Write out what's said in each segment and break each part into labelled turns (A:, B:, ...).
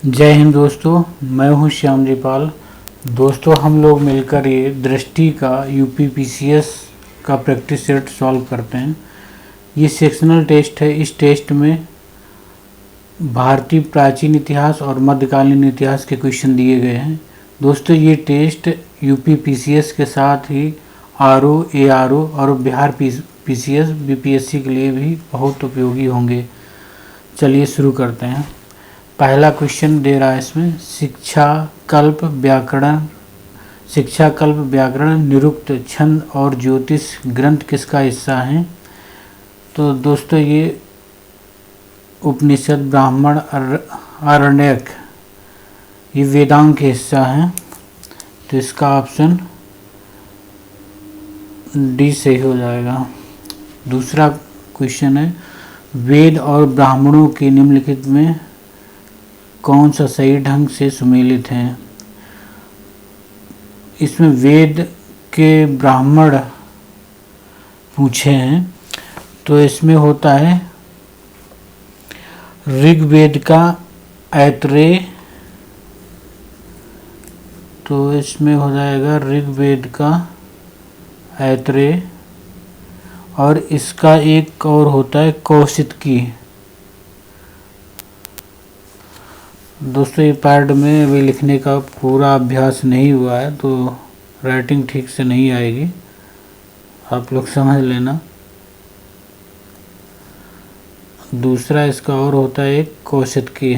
A: जय हिंद दोस्तों, मैं हूं श्यामजी पाल। दोस्तों, हम लोग मिलकर ये दृष्टि का यूपीपीसीएस का प्रैक्टिस सेट सॉल्व करते हैं। ये सेक्शनल टेस्ट है। इस टेस्ट में भारतीय प्राचीन इतिहास और मध्यकालीन इतिहास के क्वेश्चन दिए गए हैं। दोस्तों, ये टेस्ट यूपीपीसीएस के साथ ही आरओ, एआरओ और बिहार पीसीएस बीपीएससी के लिए भी बहुत उपयोगी होंगे। चलिए शुरू करते हैं। पहला क्वेश्चन दे रहा है इसमें, शिक्षा कल्प व्याकरण निरुक्त छंद और ज्योतिष ग्रंथ किसका हिस्सा है? तो दोस्तों, ये उपनिषद, ब्राह्मण, आरण्यक ये वेदांग के हिस्सा है। तो इसका ऑप्शन डी सही हो जाएगा। दूसरा क्वेश्चन है, वेद और ब्राह्मणों के निम्नलिखित में कौन सा सही ढंग से सुमेलित है? इसमें वेद के ब्राह्मण पूछे हैं, तो इसमें होता है ऋग्वेद का ऐतरेय, तो इसमें हो जाएगा ऋग्वेद का ऐतरेय, और इसका एक और होता है कौशिकी। दोस्तों, ये पैड में अभी लिखने का पूरा अभ्यास नहीं हुआ है, तो राइटिंग ठीक से नहीं आएगी, आप लोग समझ लेना। दूसरा इसका और होता है एक कौशिकी।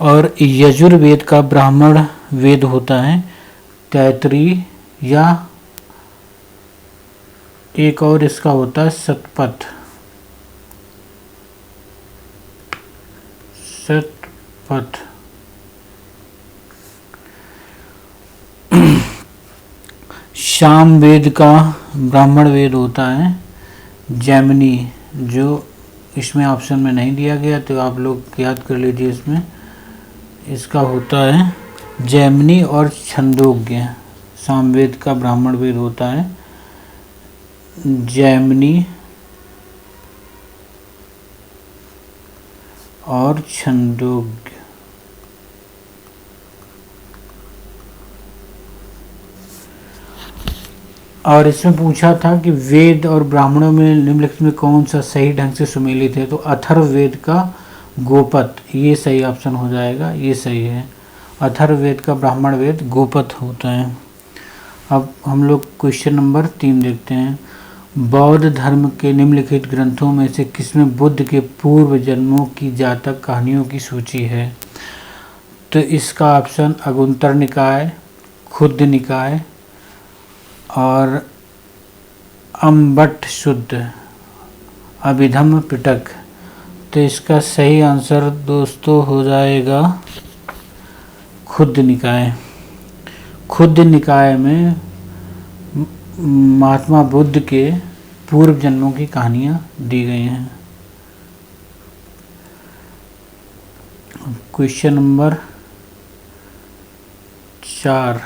A: और यजुर्वेद का ब्राह्मण वेद होता है तैतरीय, या एक और इसका होता है शतपथ। सामवेद का ब्राह्मण वेद होता है जैमिनी, जो इसमें ऑप्शन में नहीं दिया गया, तो आप लोग याद कर लीजिए। इसमें इसका होता है जैमिनी और छंदोग्य। सामवेद का ब्राह्मण वेद होता है जैमिनी और छंदोग्य। और इसमें पूछा था कि वेद और ब्राह्मणों में निम्नलिखित में कौन सा सही ढंग से सुमेलित है? तो अथर्ववेद का गोपथ, ये सही ऑप्शन हो जाएगा, ये सही है। अथर्ववेद का ब्राह्मण वेद गोपथ होता है। अब हम लोग क्वेश्चन नंबर 3 देखते हैं। बौद्ध धर्म के निम्नलिखित ग्रंथों में से किसमें बुद्ध के पूर्व जन्मों की जातक कहानियों की सूची है? तो इसका ऑप्शन अगुंतर निकाय, खुद्द निकाय और अम्बट शुद्ध, अभिधम्म पिटक। तो इसका सही आंसर दोस्तों हो जाएगा खुद्द निकाय। खुद्द निकाय में महात्मा बुद्ध के पूर्व जन्मों की कहानियाँ दी गई हैं। क्वेश्चन नंबर 4,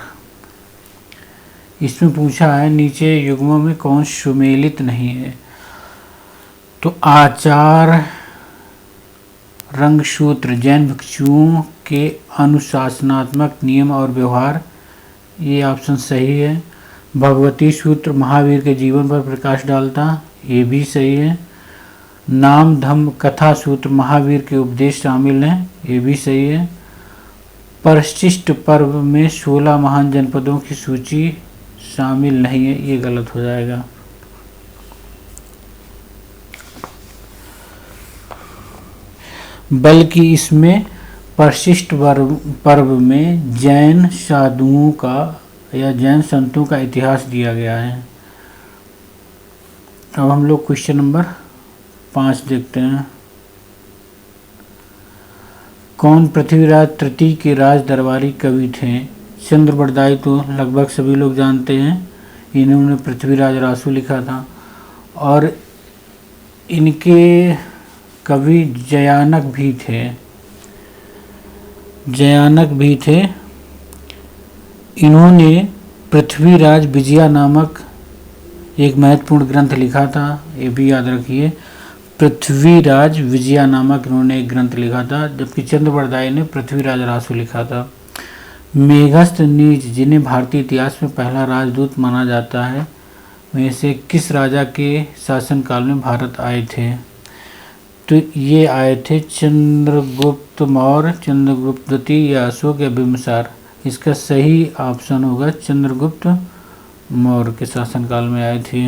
A: इसमें पूछा है नीचे युग्मों में कौन सुमेलित नहीं है? तो आचार रंगसूत्र जैन भिक्षुओं के अनुशासनात्मक नियम और व्यवहार, ये ऑप्शन सही है। भगवती सूत्र महावीर के जीवन पर प्रकाश डालता, ये भी सही है। नाम धम्म कथा सूत्र महावीर के उपदेश शामिल हैं, ये भी सही है। परिशिष्ट पर्व में 16 महान जनपदों की सूची शामिल नहीं है, ये गलत हो जाएगा। बल्कि इसमें परिशिष्ट पर्व में जैन साधुओं का या जैन संतों का इतिहास दिया गया है। अब हम लोग क्वेश्चन नंबर 5 देखते हैं। कौन पृथ्वीराज तृतीय के राज दरबारी कवि थे? चंद्र बरदाई तो लगभग सभी लोग जानते हैं, इन्होंने पृथ्वीराज रासु लिखा था। और इनके कवि जयानक भी थे। इन्होंने पृथ्वीराज विजया नामक एक महत्वपूर्ण ग्रंथ लिखा था, ये भी याद रखिए। पृथ्वीराज विजया नामक इन्होंने एक ग्रंथ लिखा था, जबकि चंद्रबरदाई ने पृथ्वीराज रासु लिखा था। मेघस्थ नीच, जिन्हें भारतीय इतिहास में पहला राजदूत माना जाता है, में से किस राजा के शासनकाल में भारत आए थे? तो ये आए थे चंद्रगुप्त मौर्य, चंद्रगुप्त द्वितीय या अशोक या बिंबिसार। इसका सही ऑप्शन होगा चंद्रगुप्त मौर्य के शासनकाल में आए थे।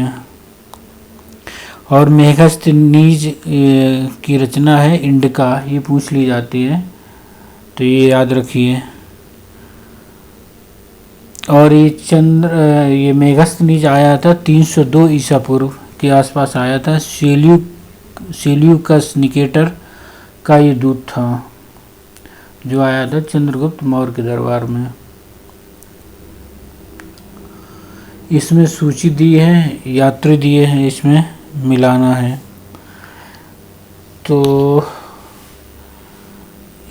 A: और मेघस्थ नीज की रचना है इंडिका, ये पूछ ली जाती है, तो ये याद रखिए। और ये मेघस्थ नीज आया था 302 ईसा पूर्व के आसपास आया था। सेल्यूकस निकेटर का ये दूत था जो आया था चंद्रगुप्त मौर्य के दरबार में। इसमें सूची दी है, यात्री दिए हैं, इसमें मिलाना है। तो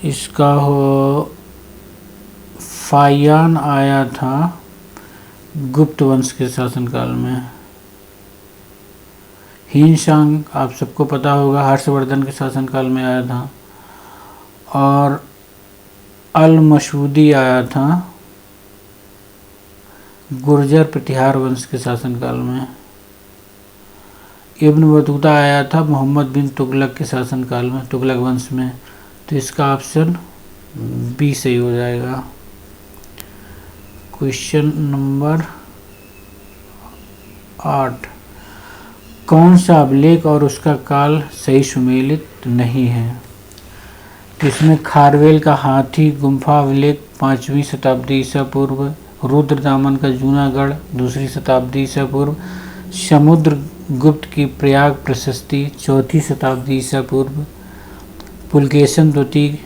A: इसका हो फायान आया था गुप्त वंश के शासनकाल में। हिनशांग आप सबको पता होगा हर्षवर्धन के शासनकाल में आया था। और अल मसूदी आया था गुर्जर प्रतिहार वंश के शासनकाल में। इब्न बतूता आया था मोहम्मद बिन तुगलक के शासनकाल में, तुगलक वंश में। तो इसका ऑप्शन बी सही हो जाएगा। क्वेश्चन नंबर 8, कौन सा अभिलेख और उसका काल सही सुमेलित नहीं है? तो इसमें खारवेल का हाथी गुम्फा अभिलेख 5वीं शताब्दी ईसा पूर्व, रुद्रदामन का जूनागढ़ 2री शताब्दी ईसा पूर्व, समुद्रगुप्त की प्रयाग प्रशस्ति 4ठी शताब्दी ईसा पूर्व, पुलकेशन द्वितीय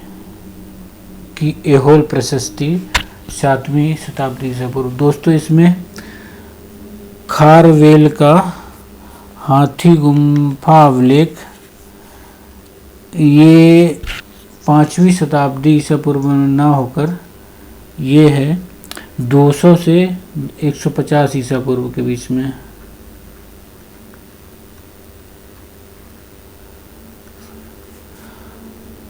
A: की एहोल प्रशस्ति 7वीं शताब्दी ईसा पूर्व। दोस्तों इसमें खारवेल का हाथी गुम्फा अभिलेख ये 5वीं शताब्दी ईसा पूर्व में ना होकर ये है 200 से 150 ईसा पूर्व के बीच में।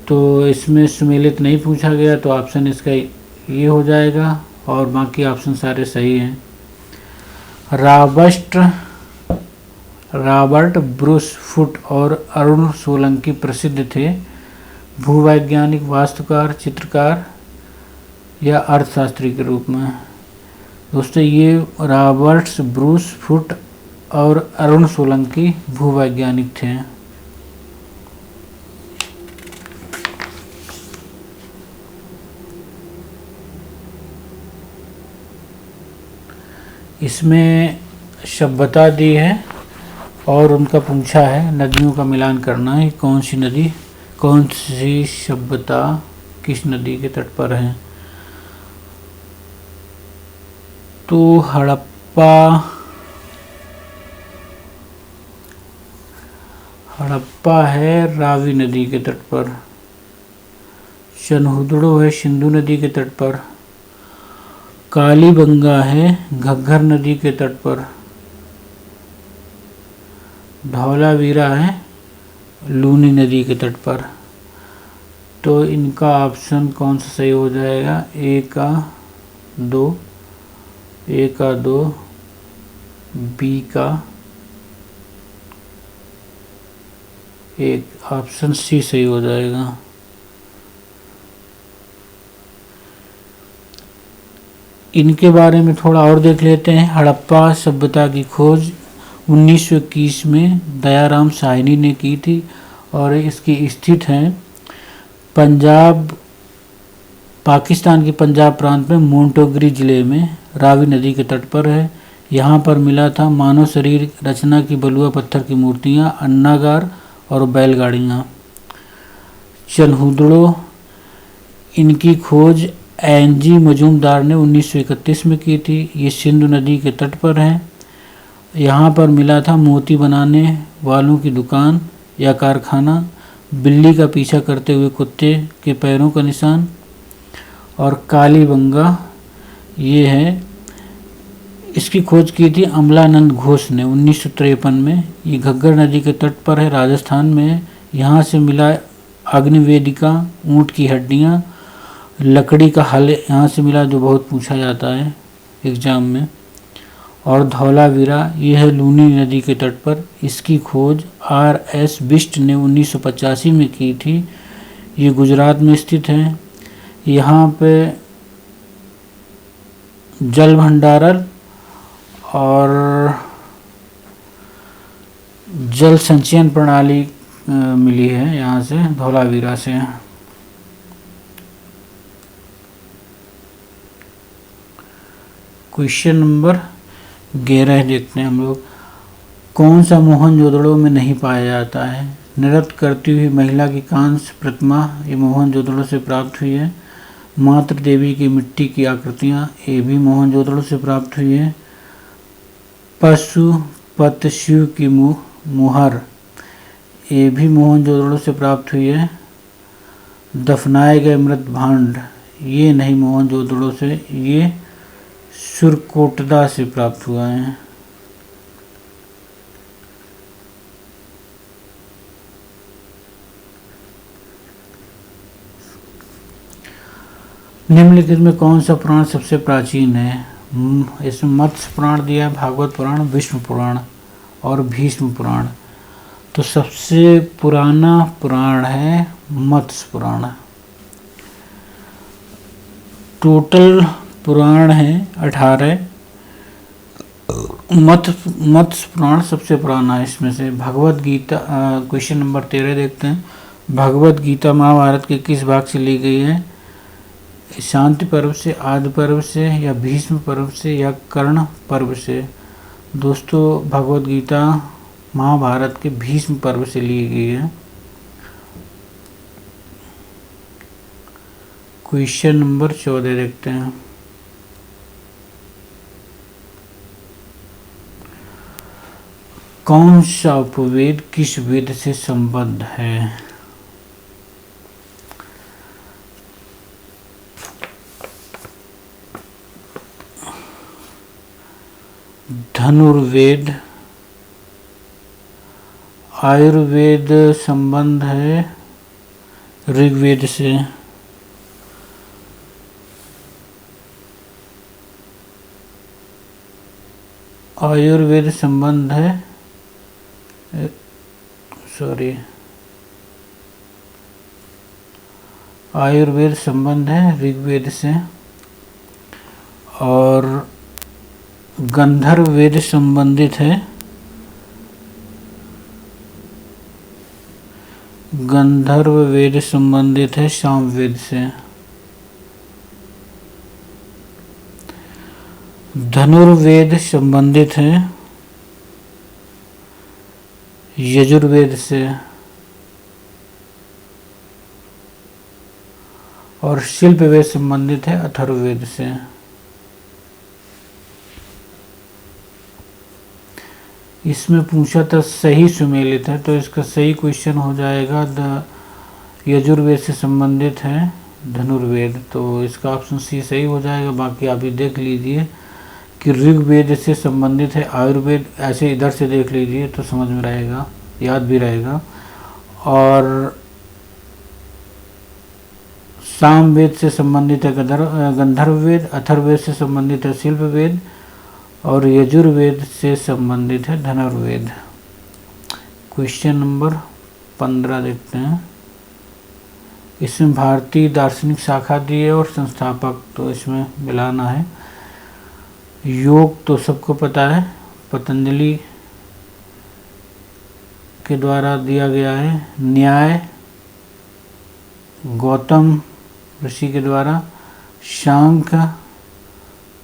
A: तो इसमें सुमेलित नहीं पूछा गया, तो ऑप्शन इसका ये हो जाएगा और बाकी ऑप्शन सारे सही हैं। रॉबर्ट ब्रूस फुट और अरुण सोलंकी प्रसिद्ध थे भूवैज्ञानिक, वास्तुकार, चित्रकार या अर्थशास्त्री के रूप में। दोस्तों ये रॉबर्ट ब्रूस फुट और अरुण सोलंकी भूवैज्ञानिक थे। इसमें सभ्यता दी है और उनका पूछा है नदियों का मिलान करना है, कौन सी नदी, कौन सी सभ्यता किस नदी के तट पर है। तो हड़प्पा है रावी नदी के तट पर, चनहुदड़ो है सिंधु नदी के तट पर, कालीबंगा है घग्गर नदी के तट पर, धौलावीरा है लूनी नदी के तट पर। तो इनका ऑप्शन कौन सा सही हो जाएगा? ए का दो, बी का एक, ऑप्शन सी सही हो जाएगा। इनके बारे में थोड़ा और देख लेते हैं। हड़प्पा सभ्यता की खोज 1921 में दयाराम साहनी ने की थी और इसकी स्थित है पंजाब, पाकिस्तान के पंजाब प्रांत में मोंटोगरी जिले में रावी नदी के तट पर है। यहाँ पर मिला था मानव शरीर रचना की बलुआ पत्थर की मूर्तियाँ, अन्नागार और बैलगाड़ियाँ। चनहुदड़ो, इनकी खोज एनजी मजूमदार ने 1931 में की थी। ये सिंधु नदी के तट पर है। यहाँ पर मिला था मोती बनाने वालों की दुकान या कारखाना, बिल्ली का पीछा करते हुए कुत्ते के पैरों का निशान। और कालीबंगा ये है इसकी खोज की थी अमलानंद घोष ने 1953 में। ये घग्गर नदी के तट पर है, राजस्थान में है। यहाँ से मिला अग्निवेदिका, ऊँट की हड्डियाँ, लकड़ी का हल यहाँ से मिला, जो बहुत पूछा जाता है एग्जाम में। और धौलावीरा, ये है लूनी नदी के तट पर। इसकी खोज R.S. बिष्ट ने 1985 में की थी। ये गुजरात में स्थित है। यहाँ पे जल भंडारण और जल संचयन प्रणाली मिली है यहाँ से, धौलावीरा से। क्वेश्चन नंबर 11 देखते हैं हम लोग। कौन सा मोहनजोदड़ो में नहीं पाया जाता है? नृत्य करती हुई महिला की कांस्य प्रतिमा, ये मोहनजोदड़ो से प्राप्त हुई है। मातृ देवी की मिट्टी की आकृतियाँ, ये भी मोहनजोदड़ो से प्राप्त हुई है। पशुपत शिव की मुहर, ये भी मोहनजोदड़ो से प्राप्त हुई है। दफनाए गए मृत भांड, ये नहीं मोहनजोदड़ो से, ये सुरकोटदा से प्राप्त हुआ है। निम्नलिखित में कौन सा पुराण सबसे प्राचीन है? इसमें मत्स्य पुराण दिया है, भागवत पुराण, विष्णु पुराण और भीष्म पुराण। तो सबसे पुराना पुराण है मत्स्य पुराण। टोटल पुराण है 18। मत्स्य पुराण सबसे पुराना है इसमें से। भगवत गीता, क्वेश्चन नंबर 13 देखते हैं। भगवत गीता महाभारत के किस भाग से ली गई है? शांति पर्व से, आदि पर्व से, या भीष्म पर्व से, या कर्ण पर्व से? दोस्तों, भगवत गीता महाभारत के भीष्म पर्व से ली गई है। क्वेश्चन नंबर 14 देखते हैं। कौन सा उपवेद किस वेद से संबद्ध है? धनुर्वेद। आयुर्वेद संबंध है ऋग्वेद से। आयुर्वेद संबंध है, आयुर्वेद संबंध है ऋग्वेद से। और गंधर्व वेद संबंधित है, गंधर्व वेद संबंधित है सामवेद से। धनुर्वेद संबंधित है यजुर्वेद से। और शिल्प वेद संबंधित है अथर्ववेद से। इसमें पूछा था सही सुमेलित है, तो इसका सही क्वेश्चन हो जाएगा यजुर्वेद से संबंधित है धनुर्वेद, तो इसका ऑप्शन सी सही हो जाएगा। बाकी आप ये देख लीजिए कि ऋग्वेद से संबंधित है आयुर्वेद, ऐसे इधर से देख लीजिए तो समझ में रहेगा, याद भी रहेगा। और सामवेद से संबंधित है गंधर्व वेद, अथर्ववेद से संबंधित है शिल्प वेद, और यजुर्वेद से संबंधित है धनुर्वेद। क्वेश्चन नंबर 15 देखते हैं। इसमें भारतीय दार्शनिक शाखा दी है और संस्थापक, तो इसमें मिलाना है। योग तो सबको पता है, पतंजलि के द्वारा दिया गया है। न्याय गौतम ऋषि के द्वारा, सांख्य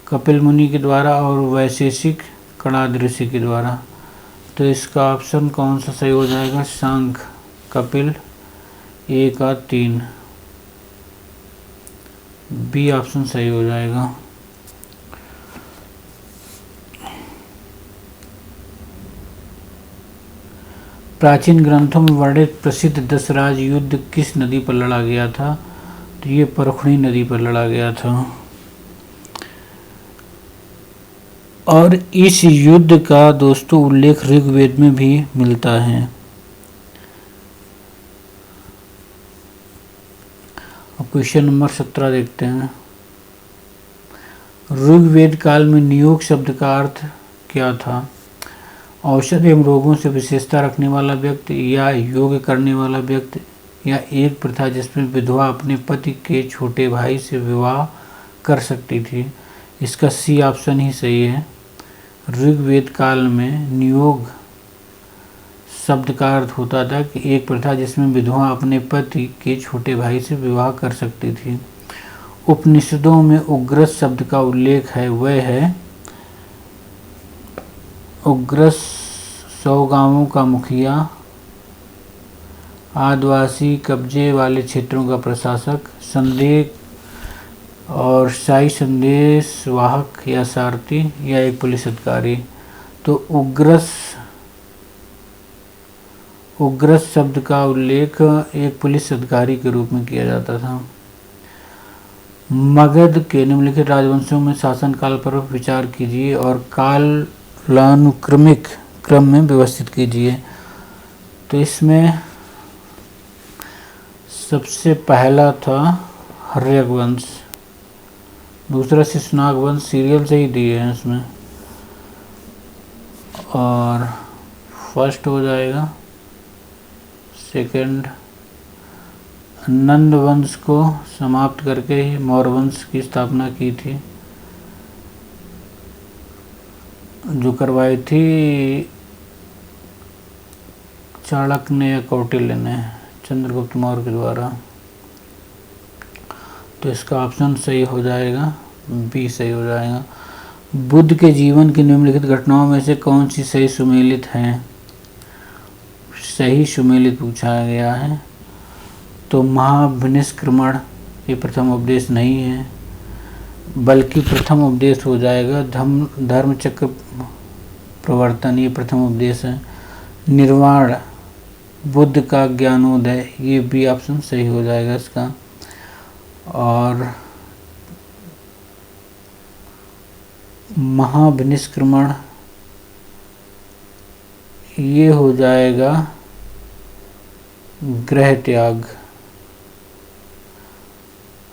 A: कपिल मुनि के द्वारा, और वैशेषिक कणाद ऋषि के द्वारा। तो इसका ऑप्शन कौन सा सही हो जाएगा? सांख्य कपिल 1 और 3, बी ऑप्शन सही हो जाएगा। प्राचीन ग्रंथों में वर्णित प्रसिद्ध दशराज युद्ध किस नदी पर लड़ा गया था? तो ये परखुड़ी नदी पर लड़ा गया था। और इस युद्ध का दोस्तों उल्लेख ऋग्वेद में भी मिलता है। अब क्वेश्चन नंबर 17 देखते हैं। ऋग्वेद काल में नियोग शब्द का अर्थ क्या था? औषध एवं रोगों से विशेषता रखने वाला व्यक्ति, या योग करने वाला व्यक्ति, या एक प्रथा जिसमें विधवा अपने पति के छोटे भाई से विवाह कर सकती थी। इसका सी ऑप्शन ही सही है। ऋग्वेद काल में नियोग शब्द का अर्थ होता था कि एक प्रथा जिसमें विधवा अपने पति के छोटे भाई से विवाह कर सकती थी। उपनिषदों में उग्रस शब्द का उल्लेख है, वह है उग्रस 100 गांवों का मुखिया, आदिवासी कब्जे वाले क्षेत्रों का प्रशासक, संदेह और शाही संदेश वाहक या सारथी, या एक पुलिस अधिकारी। तो उग्रस शब्द का उल्लेख एक पुलिस अधिकारी के रूप में किया जाता था। मगध के निम्नलिखित राजवंशों में शासनकाल पर विचार कीजिए और कालानुक्रमिक क्रम में व्यवस्थित कीजिए। तो इसमें सबसे पहला था हर्यक वंश, दूसरा शिशुनाग वंश, सीरियल से ही दिए हैं इसमें, और फर्स्ट हो जाएगा। सेकंड नंद वंश को समाप्त करके ही मौर्य वंश की स्थापना की थी, जो करवाई थी चाणक्य ने या कौटिल्य ने चंद्रगुप्त मौर्य के द्वारा। तो इसका ऑप्शन सही हो जाएगा, बी सही हो जाएगा। बुद्ध के जीवन की निम्नलिखित घटनाओं में से कौन सी सही सुमेलित है? सही सुमेलित पूछा गया है। तो महाविनिष्क्रमण ये प्रथम उपदेश नहीं है, बल्कि प्रथम उपदेश हो जाएगा धर्मचक्र प्रवर्तन, ये प्रथम उपदेश है। निर्वाण बुद्ध का ज्ञानोदय, ये भी ऑप्शन सही हो जाएगा इसका। और महाविनिष्क्रमण ये हो जाएगा गृह त्याग।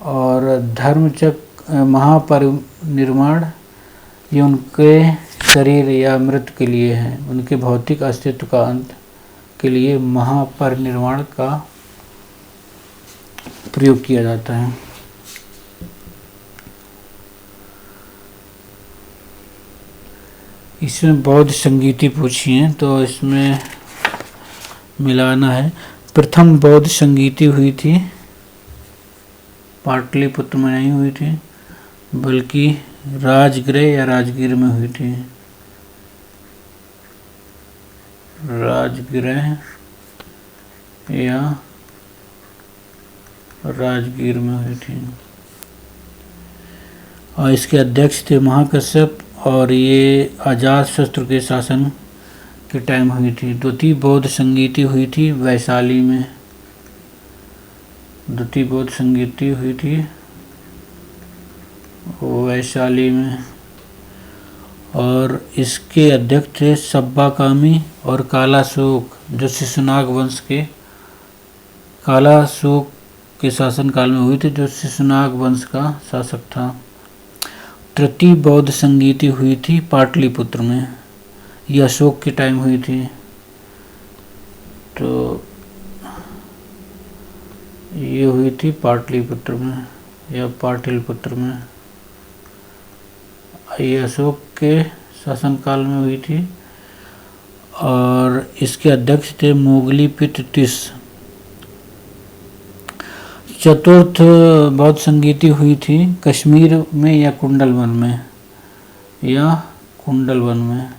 A: और धर्मचक्र महापरिनिर्वाण ये उनके शरीर या मृत्यु के लिए है, उनके भौतिक अस्तित्व का अंत के लिए महापरिनिर्वाण का प्रयोग किया जाता है। इसमें बौद्ध संगीति पूछी है, तो इसमें मिलाना है। प्रथम बौद्ध संगीति हुई थी पाटलिपुत्र में नहीं हुई थी, बल्कि राजगृह या राजगीर में हुई थी। राजगृह या राजगीर में हुई थी, और इसके अध्यक्ष थे महाकश्यप, और ये अजातशत्रु के शासन के टाइम हुई थी। द्वितीय बौद्ध संगीति हुई थी वैशाली में, द्वितीय बौद्ध संगीति हुई थी वैशाली में, और इसके अध्यक्ष थे सब्बाकामी और कालाशोक, जो शिशुनाग वंश के कालाशोक के शासनकाल में हुई थी, जो शिशुनाग वंश का शासक था। तृतीय बौद्ध संगीति हुई थी पाटलिपुत्र में, यह अशोक के टाइम हुई थी। तो ये हुई थी पाटलिपुत्र में या पाटलिपुत्र में, ये अशोक के शासनकाल में हुई थी, और इसके अध्यक्ष थे मोगलीपित तिस। चतुर्थ बौद्ध संगीति हुई थी कश्मीर में या कुंडलवन में, या कुंडलवन में।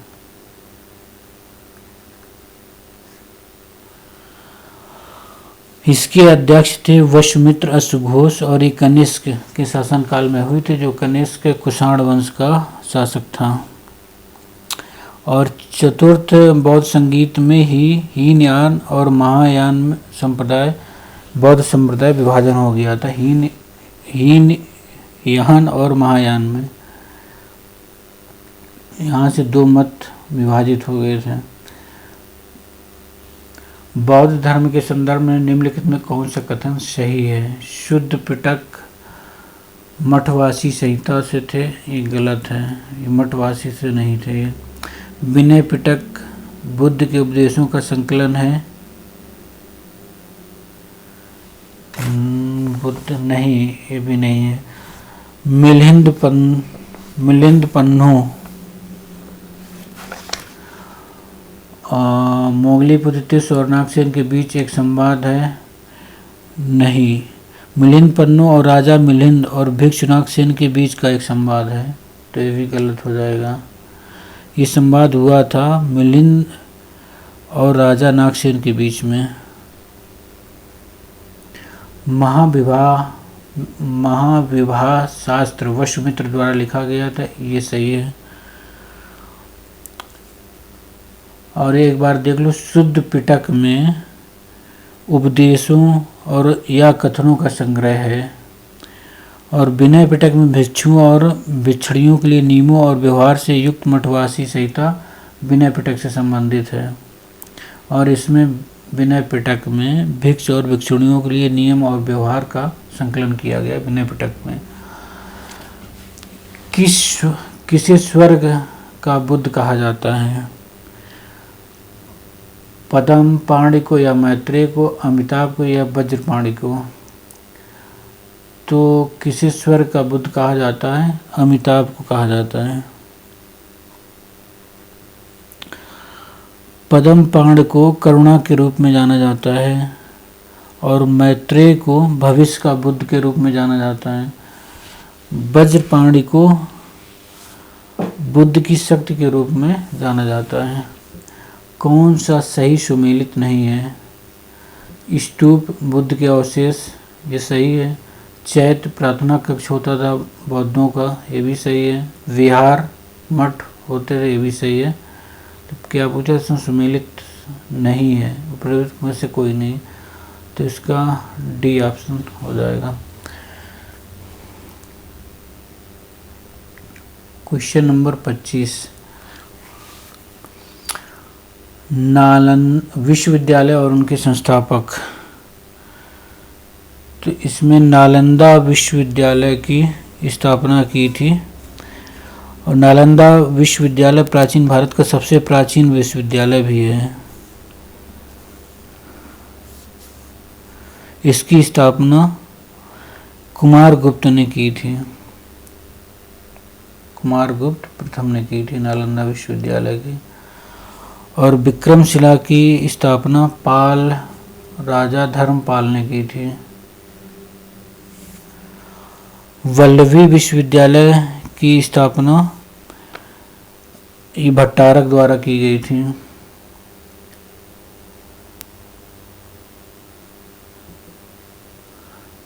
A: इसके अध्यक्ष थे वशुमित्र अश्वघोष, और ये कनिष्क के शासनकाल में हुई थी, जो कनिष्क कुषाण वंश का शासक था। और चतुर्थ बौद्ध संगीत में ही हीनयान और महायान संप्रदाय बौद्ध संप्रदाय विभाजन हो गया था, हीनयान और महायान में। यहाँ से दो मत विभाजित हो गए थे। बौद्ध धर्म के संदर्भ में निम्नलिखित में कौन सा कथन सही है? शुद्ध पिटक मठवासी संहिता से थे, ये गलत है, ये मठवासी से नहीं थे। विनय पिटक बुद्ध के उपदेशों का संकलन है, बुद्ध नहीं, ये भी नहीं है। मिलिंद पन्नो मोगली तिस और नागसेन के बीच एक संवाद है, नहीं। मिलिंद पन्नो और राजा मिलिंद और भिक्षु नागसेन के बीच का एक संवाद है, तो ये भी गलत हो जाएगा। ये संवाद हुआ था मिलिंद और राजा नागसेन के बीच में। महाविवाह शास्त्र वशुमित्र द्वारा लिखा गया था, ये सही है। और एक बार देख लो, शुद्ध पिटक में उपदेशों और या कथनों का संग्रह है, और विनय पिटक में भिक्षुओं और भिक्षुणियों के लिए नियमों और व्यवहार से युक्त मठवासी संहिता विनय पिटक से संबंधित है। और इसमें विनय पिटक में भिक्षु और भिक्षुणियों के लिए नियम और व्यवहार का संकलन किया गया विनय पिटक में। किसे स्वर्ग का बुद्ध कहा जाता है? पद्म पाणि को या मैत्रेय को, अमिताभ को या वज्रपाणि को? तो किसे स्वर्ग का बुद्ध कहा जाता है? अमिताभ को कहा जाता है। पद्म पाण को करुणा के रूप में जाना जाता है, और मैत्रेय को भविष्य का बुद्ध के रूप में जाना जाता है। वज्रपाणि को बुद्ध की शक्ति के रूप में जाना जाता है। कौन सा सही सुमेलित नहीं है? स्तूप बुद्ध के अवशेष, ये सही है। चैत्य प्रार्थना कक्ष होता था बौद्धों का, ये भी सही है। विहार मठ होते थे, ये भी सही है। तो क्या पूछा, इसमें सुमेलित नहीं है, उपरोक्त में से कोई नहीं, तो इसका डी ऑप्शन हो जाएगा। क्वेश्चन नंबर 25, नालंदा विश्वविद्यालय और उनके संस्थापक। तो इसमें नालंदा विश्वविद्यालय की स्थापना की थी, और नालंदा विश्वविद्यालय प्राचीन भारत का सबसे प्राचीन विश्वविद्यालय भी है। इसकी स्थापना कुमारगुप्त ने की थी, कुमारगुप्त प्रथम ने की थी नालंदा विश्वविद्यालय की। और विक्रमशिला की स्थापना पाल राजा धर्मपाल ने की थी। वल्लभी विश्वविद्यालय की स्थापना ये भट्टारक द्वारा की गई थी।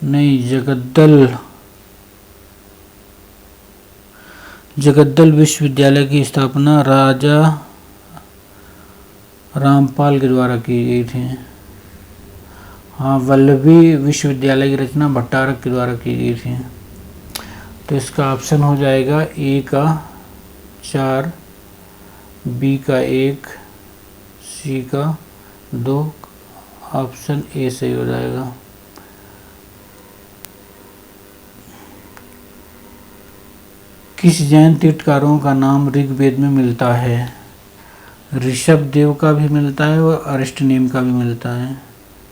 A: नहीं, जगद्दल विश्वविद्यालय की स्थापना राजा रामपाल के द्वारा की गई थी। हाँ, वल्लभी विश्वविद्यालय की रचना भट्टारक के द्वारा की गई थी। तो इसका ऑप्शन हो जाएगा ए का 4, बी का 1, सी का 2, ऑप्शन ए सही हो जाएगा। किस जैन तीर्थकारों का नाम ऋग्वेद में मिलता है? ऋषभ देव का भी मिलता है और अरिष्टनेम का भी मिलता है,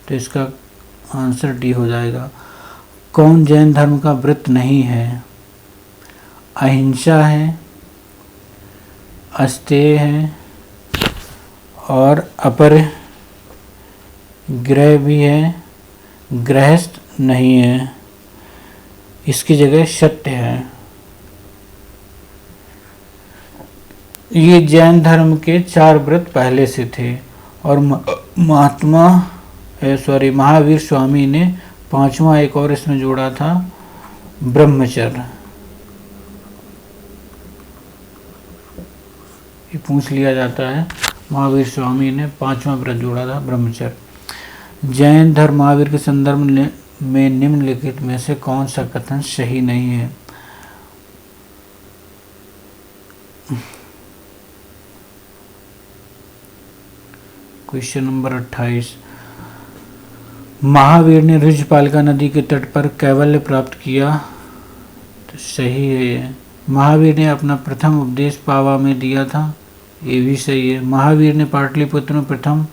A: तो इसका आंसर डी हो जाएगा। कौन जैन धर्म का व्रत नहीं है? अहिंसा है, अस्तेय है, और अपर ग्रह भी है, गृहस्थ नहीं है, इसकी जगह सत्य है। ये जैन धर्म के 4 व्रत पहले से थे, और महावीर स्वामी ने 5वां एक और इसमें जोड़ा था, ब्रह्मचर्य। ये पूछ लिया जाता है, महावीर स्वामी ने 5वां व्रत जोड़ा था, ब्रह्मचर्य। जैन धर्म महावीर के संदर्भ में निम्नलिखित में से कौन सा कथन सही नहीं है? क्वेश्चन नंबर 28, महावीर ने ऋजपालिका नदी के तट पर कैवल्य प्राप्त किया। तो सही है ये। महावीर ने अपना प्रथम उपदेश पावा में दिया था। ये भी सही है। महावीर ने पाटलिपुत्र में प्रथम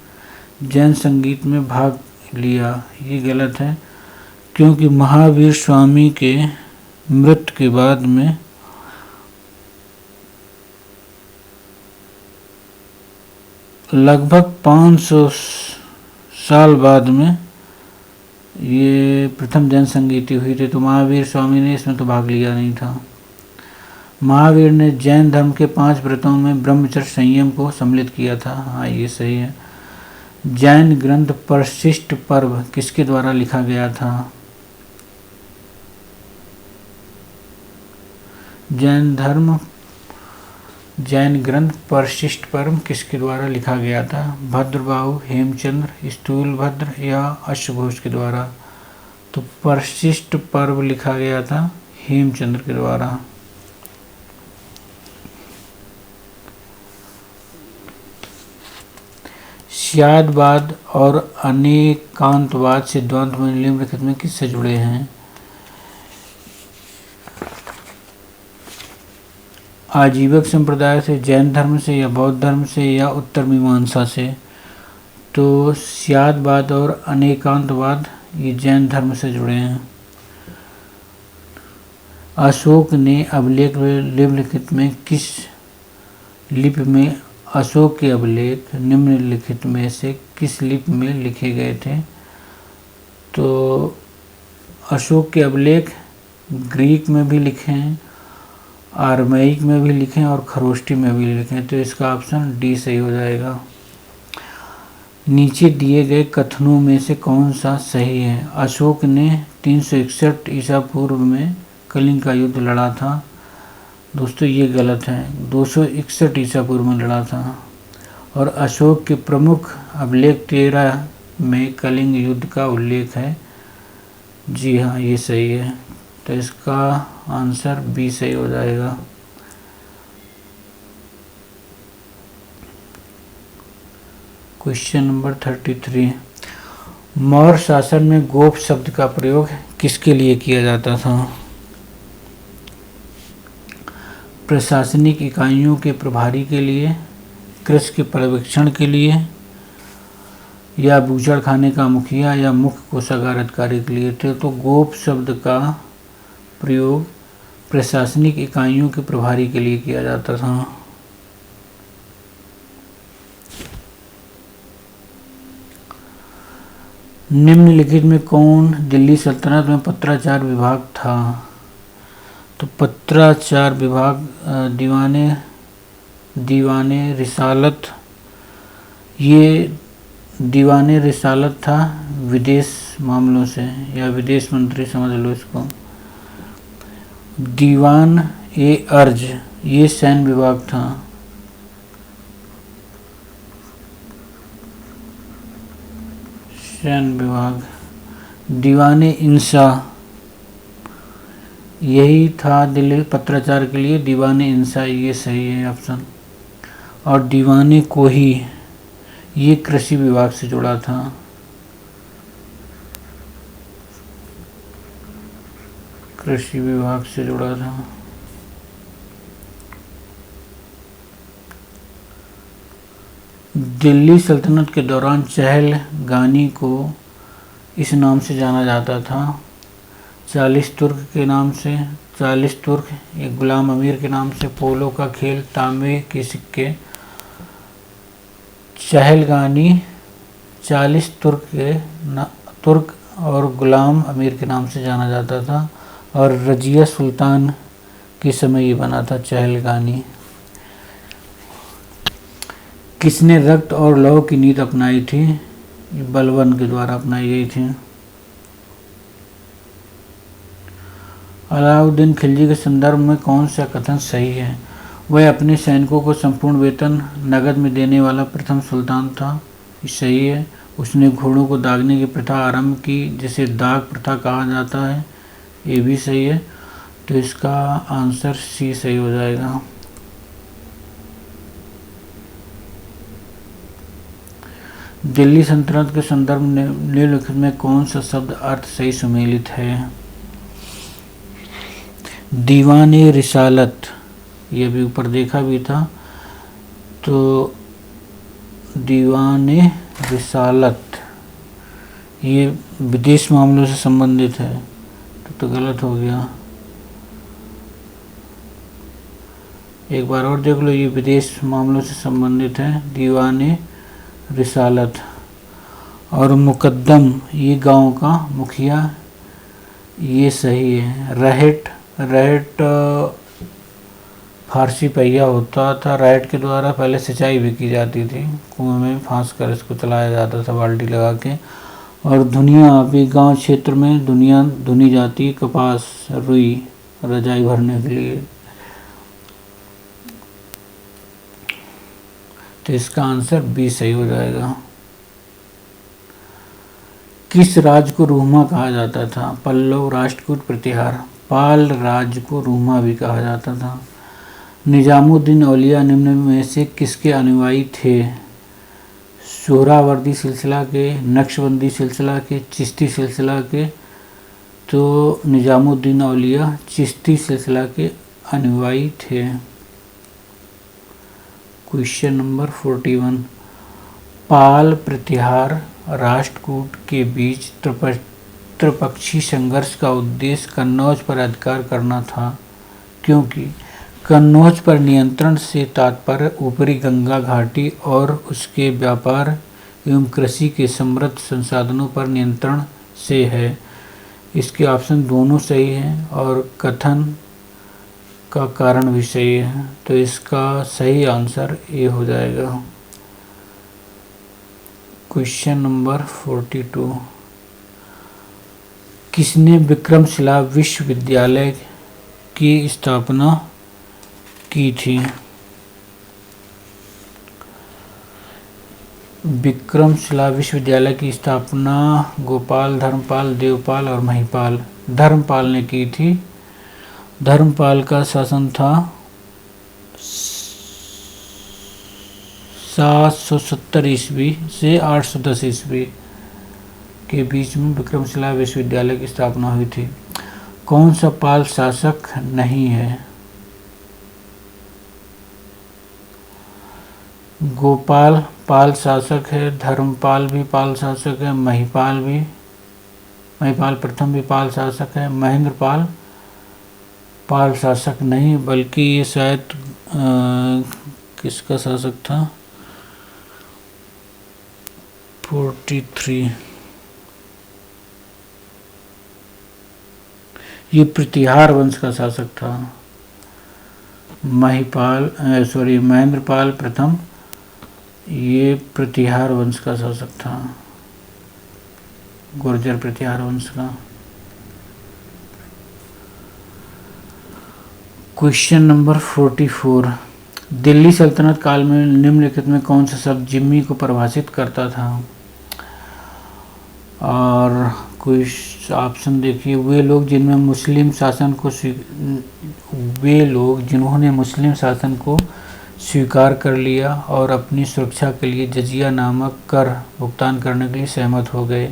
A: जैन संगीत में भाग लिया। ये गलत है, क्योंकि महावीर स्वामी के मृत्यु के बाद में लगभग 500 साल बाद में ये प्रथम जैन संगीति हुई थी, तो महावीर स्वामी ने इसमें तो भाग लिया नहीं था। महावीर ने जैन धर्म के 5 व्रतों में ब्रह्मचर्य संयम को सम्मिलित किया था। हाँ, ये सही है। जैन ग्रंथ परशिष्ट पर्व किसके द्वारा लिखा गया था? जैन ग्रंथ परशिष्ट पर्व किसके द्वारा लिखा गया था? भद्रबाहु, हेमचंद्र, स्थूलभद्र या अश्वघोष के द्वारा? तो परशिष्ट पर्व लिखा गया था हेमचंद्र के द्वारा। स्यादवाद और अनेकांतवाद सिद्धांत में निम्नलिखित में किससे जुड़े हैं? आजीवक संप्रदाय से, जैन धर्म से, या बौद्ध धर्म से, या उत्तर मीमांसा से? तो स्यादवाद और अनेकांतवाद ये जैन धर्म से जुड़े हैं। अशोक ने अभिलेख निम्नलिखित में किस लिपि में अशोक के अभिलेख निम्नलिखित में से किस लिपि में लिखे गए थे? तो अशोक के अभिलेख ग्रीक में भी लिखे हैं, आरमाइक में भी लिखे हैं और खरोष्टी में भी लिखे हैं, तो इसका ऑप्शन डी सही हो जाएगा। नीचे दिए गए कथनों में से कौन सा सही है? अशोक ने 361 ईसा पूर्व में कलिंग का युद्ध लड़ा था। दोस्तों ये गलत है, 261 ईसा पूर्व में लड़ा था। और अशोक के प्रमुख अभिलेख 13 में कलिंग युद्ध का उल्लेख है। जी हाँ, ये सही है, तो इसका आंसर बी सही हो जाएगा। क्वेश्चन नंबर 33, मौर्य शासन में गोप शब्द का प्रयोग किसके लिए किया जाता था? प्रशासनिक इकाइयों के प्रभारी के लिए, कृषि के पर्यवेक्षण के लिए, या बूचड़ खाने का मुखिया, या मुख्य कोषागार अधिकारी के लिए थे। तो गोप शब्द का प्रयोग प्रशासनिक इकाइयों के प्रभारी के लिए किया जाता था। निम्नलिखित में कौन दिल्ली सल्तनत में पत्राचार विभाग था? तो पत्राचार विभाग दीवाने रिसालत, ये दीवाने रिसालत था विदेश मामलों से, या विदेश मंत्री समझ लो इसको। दीवान ए अर्ज ये सैन्य विभाग था। सैन्य विभाग। दीवाने इंसा यही था दिल्ली पत्राचार के लिए, दीवाने इंसा ये सही है ऑप्शन। और दीवाने कोही ये कृषि विभाग से जुड़ा था। कृषि विभाग से जुड़ा था। दिल्ली सल्तनत के दौरान चहलगानी को इस नाम से जाना जाता था, 40 तुर्क के नाम से, 40 तुर्क एक गुलाम अमीर के नाम से, पोलो का खेल, तांबे के सिक्के। चहलगानी 40 तुर्क और गुलाम अमीर के नाम से जाना जाता था, और रजिया सुल्तान के समय ये बना था चहलगानी। किसने रक्त और लौह की नीति अपनाई थी? बलबन के द्वारा अपनाई गई थी। अलाउद्दीन खिलजी के संदर्भ में कौन सा कथन सही है? वह अपने सैनिकों को संपूर्ण वेतन नगद में देने वाला प्रथम सुल्तान था। ये सही है। उसने घोड़ों को दागने की प्रथा आरंभ की, जिसे दाग प्रथा कहा जाता है। ये भी सही है, तो इसका आंसर सी सही हो जाएगा। दिल्ली सल्तनत के संदर्भ में निम्नलिखित में कौन सा शब्द अर्थ सही सुमेलित है? दीवाने रिसालत, ये भी ऊपर देखा भी था, तो दीवाने रिसालत ये विदेश मामलों से संबंधित है, तो गलत हो गया। एक बार और देख लो, ये विदेश मामलों से संबंधित है, दीवाने रिसालत। और मुकद्दम ये गांव का मुखिया, ये सही है। रहट, रहट फारसी पहिया होता था। रहट के द्वारा पहले सिंचाई भी की जाती थी, कुएं में फांस कर इसको चलाया जाता था बाल्टी लगा के। और धुनिया भी गांव क्षेत्र में धुनिया धुनी जाती, कपास रुई रजाई भरने के लिए। तो इसका आंसर बी सही हो जाएगा। किस राज्य को रूहमा कहा जाता था? पल्लव, राष्ट्रकूट, प्रतिहार। पाल राज्य को रूहमा भी कहा जाता था। निजामुद्दीन औलिया निम्न में से किसके अनुयायी थे? सोहरावर्दी सिलसिला के, नक्शबंदी सिलसिला के, चिश्ती सिलसिला के। तो निजामुद्दीन औलिया चिश्ती सिलसिला के अनुयायी थे। क्वेश्चन नंबर 41, पाल, प्रतिहार, राष्ट्रकूट के बीच त्रिपक्षीय संघर्ष का उद्देश्य कन्नौज पर अधिकार करना था, क्योंकि कन्नौज पर नियंत्रण से तात्पर्य ऊपरी गंगा घाटी और उसके व्यापार एवं कृषि के समृद्ध संसाधनों पर नियंत्रण से है। इसके ऑप्शन दोनों सही हैं और कथन का कारण भी सही है, तो इसका सही आंसर ए हो जाएगा। क्वेश्चन नंबर 42, किसने विक्रमशिला विश्वविद्यालय की स्थापना की थी? विक्रमशिला विश्वविद्यालय की स्थापना गोपाल, धर्मपाल, देवपाल और महिपाल। धर्मपाल ने की थी। धर्मपाल का शासन था 770 ईस्वी से 810 ईस्वी के बीच में विक्रमशिला विश्वविद्यालय की स्थापना हुई थी। कौन सा पाल शासक नहीं है? गोपाल पाल शासक है, धर्मपाल भी पाल शासक है, महिपाल प्रथम भी पाल शासक है, महेंद्रपाल पाल शासक नहीं, बल्कि ये शायद किसका शासक था? 43, ये प्रतिहार वंश का शासक था। महेंद्रपाल प्रथम ये प्रतिहार वंश का शासक था, गुर्जर प्रतिहार वंश का। क्वेश्चन नंबर 44, दिल्ली सल्तनत काल में निम्नलिखित में कौन सा शब्द जिम्मी को परिभाषित करता था? और कुछ ऑप्शन देखिए, वे लोग जिन्होंने मुस्लिम शासन को स्वीकार कर लिया और अपनी सुरक्षा के लिए जजिया नामक कर भुगतान करने के लिए सहमत हो गए।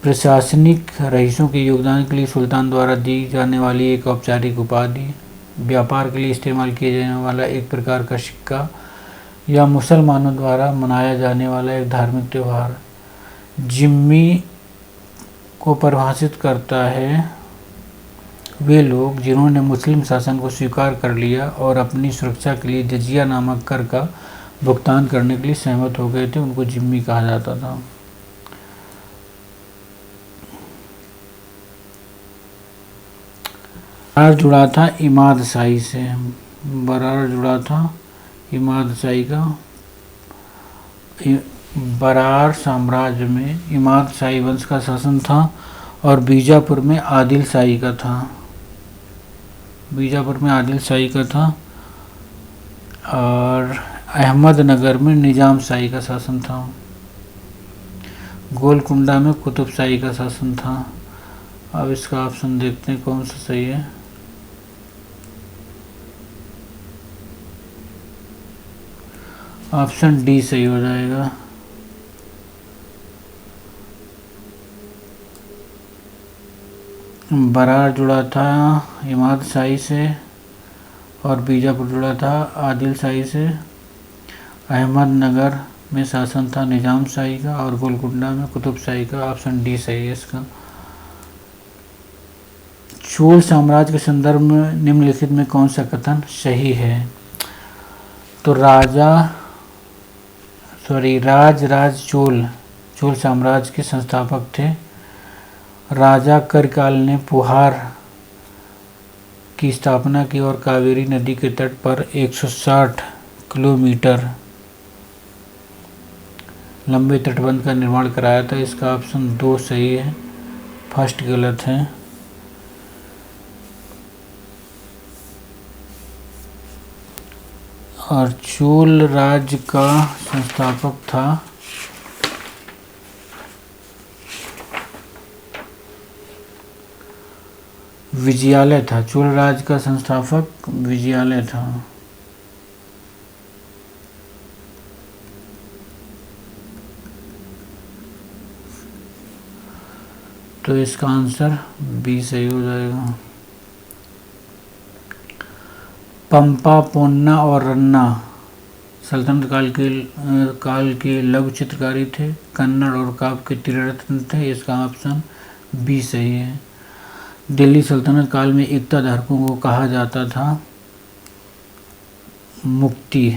A: प्रशासनिक रईसों के योगदान के लिए सुल्तान द्वारा दी जाने वाली एक औपचारिक उपाधि। व्यापार के लिए इस्तेमाल किया जाने वाला एक प्रकार का सिक्का, या मुसलमानों द्वारा मनाया जाने वाला एक धार्मिक त्यौहार। जिम्मी को परिभाषित करता है वे लोग जिन्होंने मुस्लिम शासन को स्वीकार कर लिया और अपनी सुरक्षा के लिए जजिया नामक कर का भुगतान करने के लिए सहमत हो गए थे, उनको जिम्मी कहा जाता था। बरार जुड़ा था इमाद शाही से, बरार जुड़ा था इमाद शाही का। बरार साम्राज्य में इमाद शाही वंश का शासन था और बीजापुर में आदिल शाही का था। बीजापुर में आदिल शाही का था और अहमदनगर में निजाम शाही का शासन था। गोलकुंडा में कुतुब शाही का शासन था। अब इसका ऑप्शन देखते हैं कौन सा सही है। ऑप्शन डी सही हो जाएगा। बरार जुड़ा था इमाद शाही से और बीजापुर जुड़ा था आदिल शाही से। अहमदनगर में शासन था निजाम शाही का और गोलकुंडा में कुतुब शाही का। ऑप्शन डी सही है इसका। चोल साम्राज्य के संदर्भ में निम्नलिखित में कौन सा कथन सही है? तो राज चोल साम्राज्य के संस्थापक थे। राजा करकाल ने पुहार की स्थापना की और कावेरी नदी के तट पर 160 किलोमीटर लंबे तटबंध का निर्माण कराया था। इसका ऑप्शन 2 सही है, फर्स्ट गलत है। और चोल राज्य का संस्थापक था विजयालय था। चोल राज्य का संस्थापक विजयालय था। तो इसका आंसर बी सही हो जाएगा। पंपा, पोन्ना और रन्ना सल्तनत काल के लघु चित्रकारी थे। कन्नड़ और काव्य के त्रिरत्न थे। इसका ऑप्शन बी सही है। दिल्ली सल्तनत काल में एकता धारकों को कहा जाता था मुक्ति।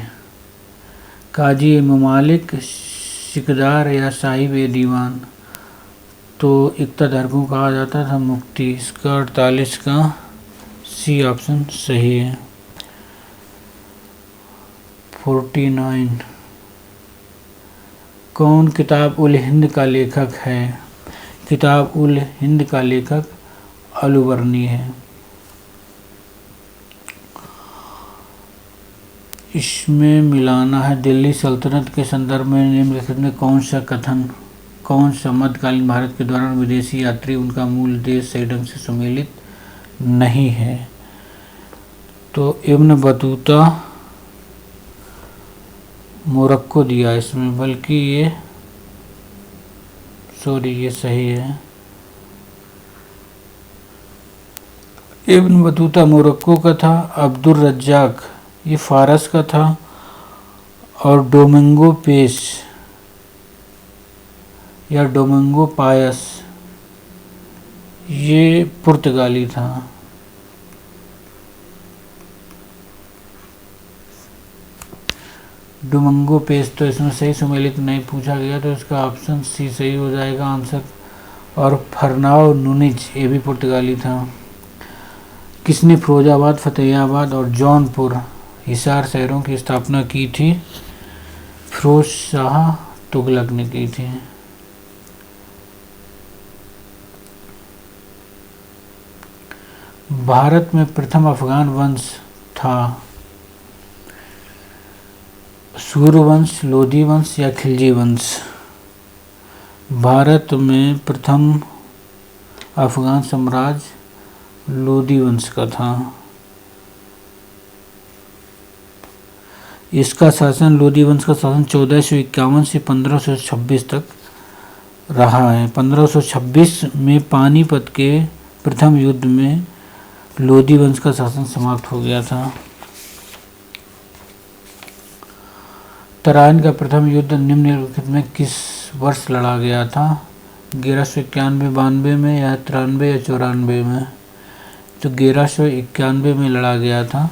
A: काजी ममालिक, सिकदार या साहिब ए दीवान, तो एकता धारकों को कहा जाता था मुक्ति। इसका 48 का सी ऑप्शन सही है। 49 कौन किताब उल हिंद का लेखक है? किताब उल हिंद का लेखक अलुबर्नी है। इसमें मिलाना है दिल्ली सल्तनत के संदर्भ में निम्नलिखित में कौन सा मध्यकालीन भारत के दौरान विदेशी यात्री उनका मूल देश सही ढंग से सम्मिलित नहीं है? तो इब्न बतूता मोरक्को दिया इसमें, बल्कि ये सही है। इब्न बतूता मोरक्को का था। अब्दुल रज्जाक ये फारस का था। और डोमिंगो पेस या डोमिंगो पायस ये पुर्तगाली था। डोमिंगो पेस तो इसमें सही सम्मिलित नहीं पूछा गया, तो इसका ऑप्शन सी सही हो जाएगा आंसर। और फरनाओ नुनिज ये भी पुर्तगाली था। किसने फिरोजाबाद, फतेहाबाद और जौनपुर हिसार शहरों की स्थापना की थी? फिरोज शाह तुगलक ने की थी। भारत में प्रथम अफगान वंश था सूर्यवंश, लोधी वंश या खिलजी वंश? भारत में प्रथम अफगान साम्राज्य लोधी वंश का था। इसका शासन लोधी वंश का शासन 1451 से 1526 तक रहा है। 1526 में पानीपत के प्रथम युद्ध में लोधी वंश का शासन समाप्त हो गया था। तराइन का प्रथम युद्ध निम्नलिखित में किस वर्ष लड़ा गया था? 1191-92 में या 93 या 94 में? तो 1191 में लड़ा गया था।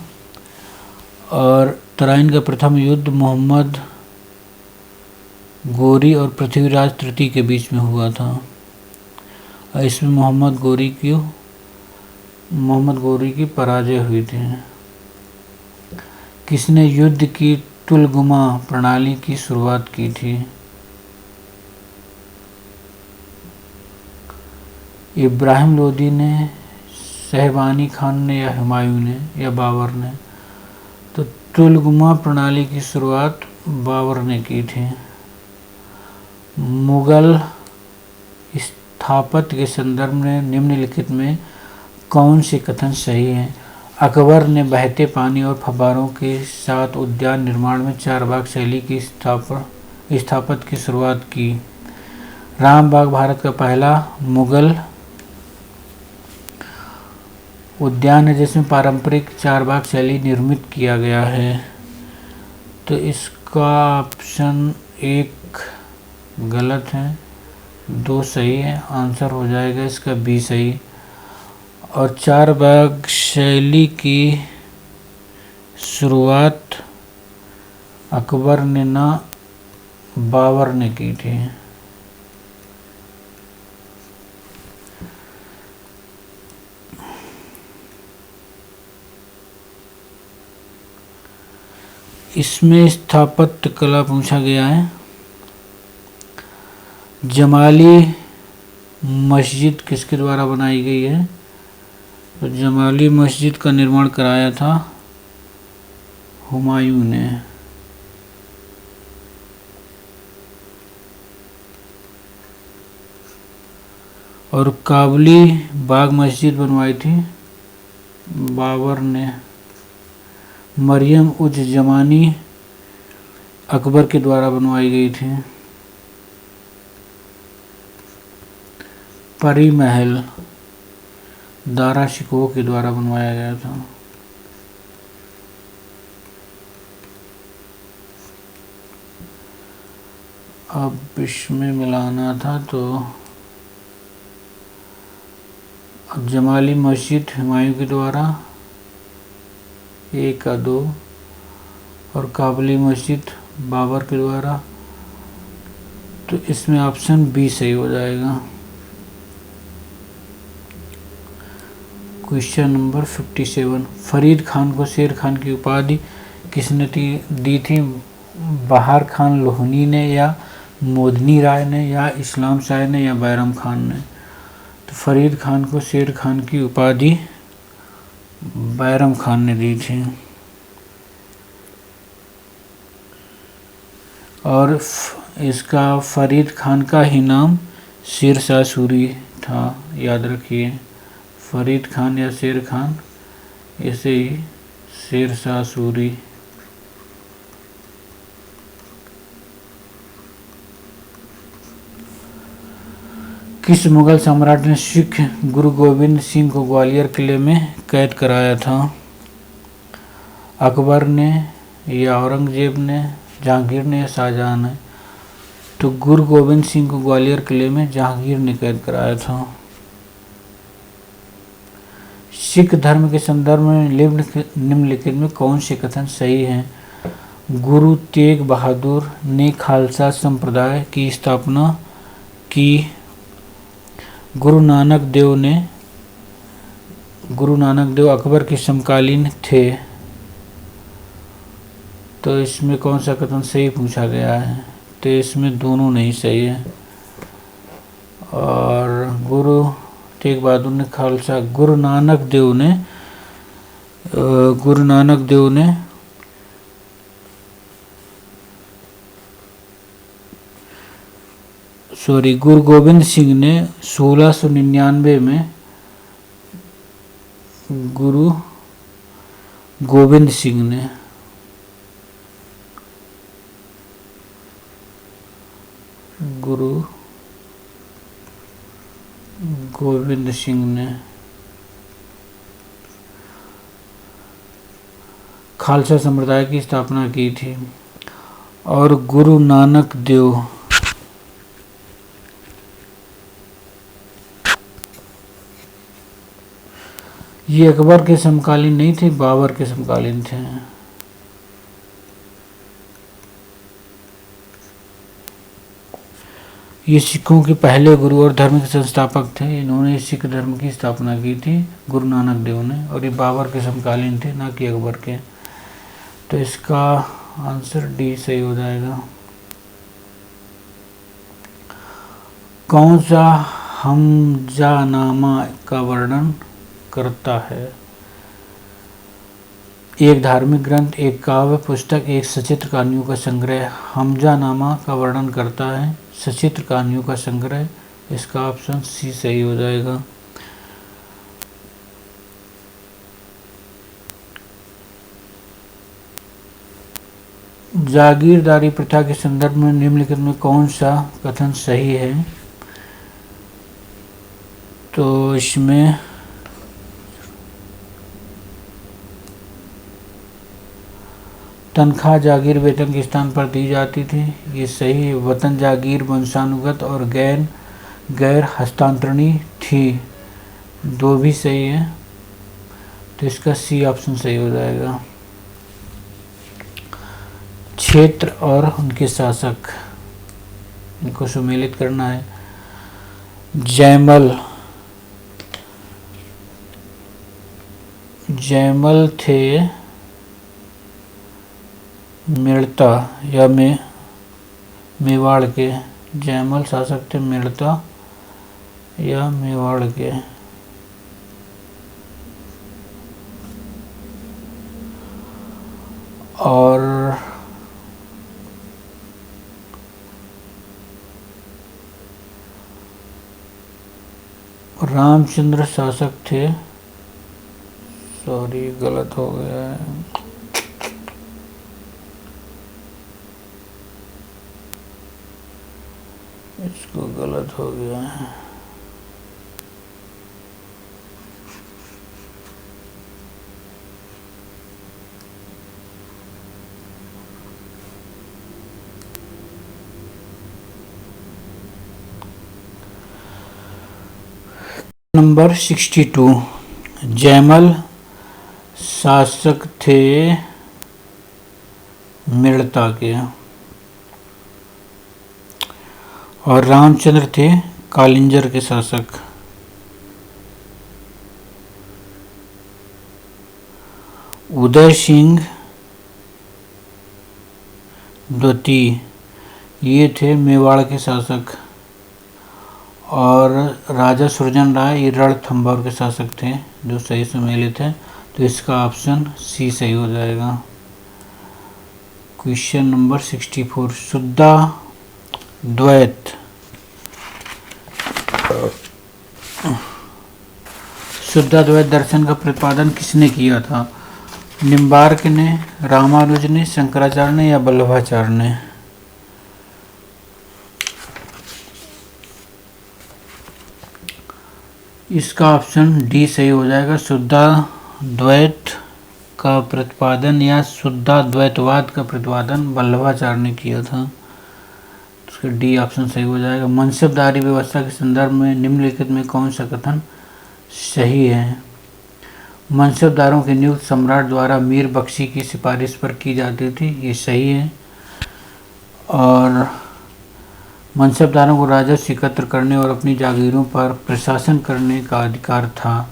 A: और तराइन का प्रथम युद्ध मोहम्मद गोरी और पृथ्वीराज तृतीय के बीच में हुआ था। और इसमें मोहम्मद गोरी की पराजय हुई थी। किसने युद्ध की तुलगुमा प्रणाली की शुरुआत की थी? इब्राहिम लोदी ने, सहबानी खान ने या हुमायूं ने या बाबर ने? तो तुलगुमा प्रणाली की शुरुआत बाबर ने की थी। मुगल स्थापत्य के संदर्भ में निम्नलिखित में कौन से कथन सही हैं? अकबर ने बहते पानी और फव्वारों के साथ उद्यान निर्माण में चारबाग शैली की स्थापत्य की शुरुआत की। रामबाग भारत का पहला मुगल उद्यान है जिसमें पारंपरिक चारबाग शैली निर्मित किया गया है। तो इसका ऑप्शन 1 गलत है, 2 सही है, आंसर हो जाएगा इसका बी सही। और चारबाग शैली की शुरुआत अकबर ने ना बाबर ने की थी। इसमें स्थापत्य कला पूछा गया है। जमाली मस्जिद किसके द्वारा बनाई गई है? तो जमाली मस्जिद का निर्माण कराया था हुमायूं ने। और काबुली बाग मस्जिद बनवाई थी बाबर ने। मरियम उज जमानी अकबर के द्वारा बनवाई गई थी। परी महल दारा शिकोह के द्वारा बनवाया गया था। अब इसमें मिलाना था तो जमाली मस्जिद हुमायूं के द्वारा 1 का 2 और काबुली मस्जिद बाबर के द्वारा, तो इसमें ऑप्शन बी सही हो जाएगा। क्वेश्चन नंबर 57, फरीद खान को शेर खान की उपाधि किसने दी थी? बहार खान लोहनी ने या मोदनी राय ने या इस्लाम शाह ने या बैरम खान ने? तो फरीद खान को शेर खान की उपाधि बैरम खान ने दी थी। और इसका फरीद खान का ही नाम शेर शाह सूरी था, याद रखिए। फरीद खान या शेर खान, ऐसे ही शेर शाह सूरी। किस मुगल सम्राट ने सिख गुरु गोविंद सिंह को ग्वालियर किले में कैद कराया था? अकबर ने या औरंगजेब ने, जहांगीर ने या शाहजहां ने? तो गुरु गोविंद सिंह को ग्वालियर किले में जहांगीर ने कैद कराया था। सिख धर्म के संदर्भ में निम्नलिखित में कौन से कथन सही हैं? गुरु तेग बहादुर ने खालसा संप्रदाय की स्थापना की। गुरु नानक देव अकबर के समकालीन थे। तो इसमें कौन सा कथन सही पूछा गया है? तो इसमें दोनों नहीं सही है। और गुरु तेग बहादुर ने खालसा, गुरु नानक देव ने गुरु गोविंद सिंह ने 1699 में गुरु गोविंद सिंह ने खालसा संप्रदाय की स्थापना की थी। और गुरु नानक देव ये अकबर के समकालीन नहीं थे, बाबर के समकालीन थे। ये सिखों के पहले गुरु और धर्म के संस्थापक थे। इन्होंने सिख धर्म की स्थापना की थी गुरु नानक देव ने, और ये बाबर के समकालीन थे, ना कि अकबर के। तो इसका आंसर डी सही हो जाएगा। कौन सा हमजानामा का वर्णन करता है? एक धार्मिक ग्रंथ, एक काव्य पुस्तक, एक सचित्र कहानियों का संग्रह। हमजानामा का वर्णन करता है सचित्र कहानियों का संग्रह। इसका ऑप्शन सी सही हो जाएगा। जागीरदारी प्रथा के संदर्भ में निम्नलिखित में कौन सा कथन सही है? तो इसमें तनख्वाह जागीर वेतन के स्थान पर दी जाती थी, ये सही है। वतन जागीर वंशानुगत और गैर हस्तांतरणीय थी, दो भी सही है, तो इसका सी ऑप्शन सही हो जाएगा। क्षेत्र और उनके शासक, इनको सुमेलित करना है। जयमल थे मेड़ता या मेवाड़ के। जयमल शासक थे मेड़ता या मेवाड़ के। और रामचंद्र शासक थे, सॉरी गलत हो गया है, इसको गलत हो गया है। नंबर 62, जयमल शासक थे मेड़ता के और रामचंद्र थे कालिंजर के शासक। उदय सिंह द्वितीय, ये थे मेवाड़ के शासक। और राजा सुरजन राय ये रणथंभौर के शासक थे, जो सही सुमेलित है, तो इसका ऑप्शन सी सही हो जाएगा। क्वेश्चन नंबर 64, शुद्धाद्वैत दर्शन का प्रतिपादन किसने किया था? निम्बार्क ने, रामानुज ने, शंकराचार्य ने या वल्लभाचार्य ने? इसका ऑप्शन डी सही हो जाएगा। शुद्धाद्वैत का प्रतिपादन या शुद्धाद्वैतवाद का प्रतिपादन वल्लभाचार्य ने किया था, तो डी ऑप्शन सही हो जाएगा। मनसबदारी व्यवस्था के संदर्भ में निम्नलिखित में कौन सा कथन सही है? मनसबदारों की नियुक्ति सम्राट द्वारा मीर बख्शी की सिफारिश पर की जाती थी, ये सही है। और मनसबदारों को राजस्व एकत्र करने और अपनी जागीरों पर प्रशासन करने का अधिकार था,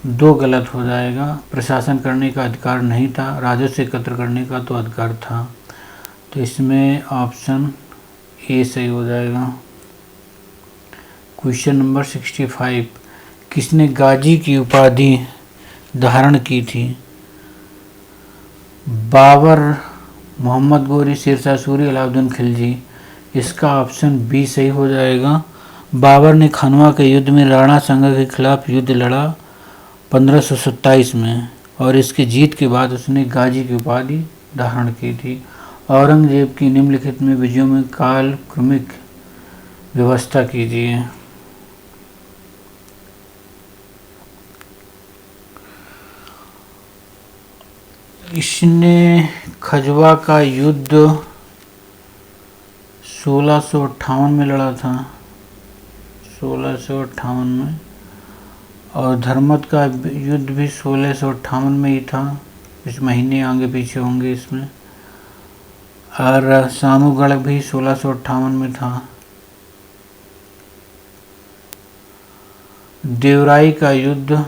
A: दो गलत हो जाएगा। प्रशासन करने का अधिकार नहीं था, राजस्व एकत्र करने का तो अधिकार था, तो इसमें ऑप्शन ए सही हो जाएगा। क्वेश्चन नंबर 65, किसने गाजी की उपाधि धारण की थी? बाबर, मोहम्मद गोरी, शेरशाह सूरी, अलाउद्दीन खिलजी? इसका ऑप्शन बी सही हो जाएगा। बाबर ने खानवा के युद्ध में राणा सांगा के खिलाफ युद्ध लड़ा 1527 में, और इसकी जीत के बाद उसने गाजी की उपाधि धारण की थी। औरंगजेब की निम्नलिखित में विजयों में कालक्रमिक व्यवस्था कीजिए। इसने खजवा का युद्ध 1658 में लड़ा था, 1658 में, और धर्मत का युद्ध भी 1658 में ही था, कुछ महीने आगे पीछे होंगे इसमें। और सामूगढ़ भी 1658 में था। देवराई का युद्ध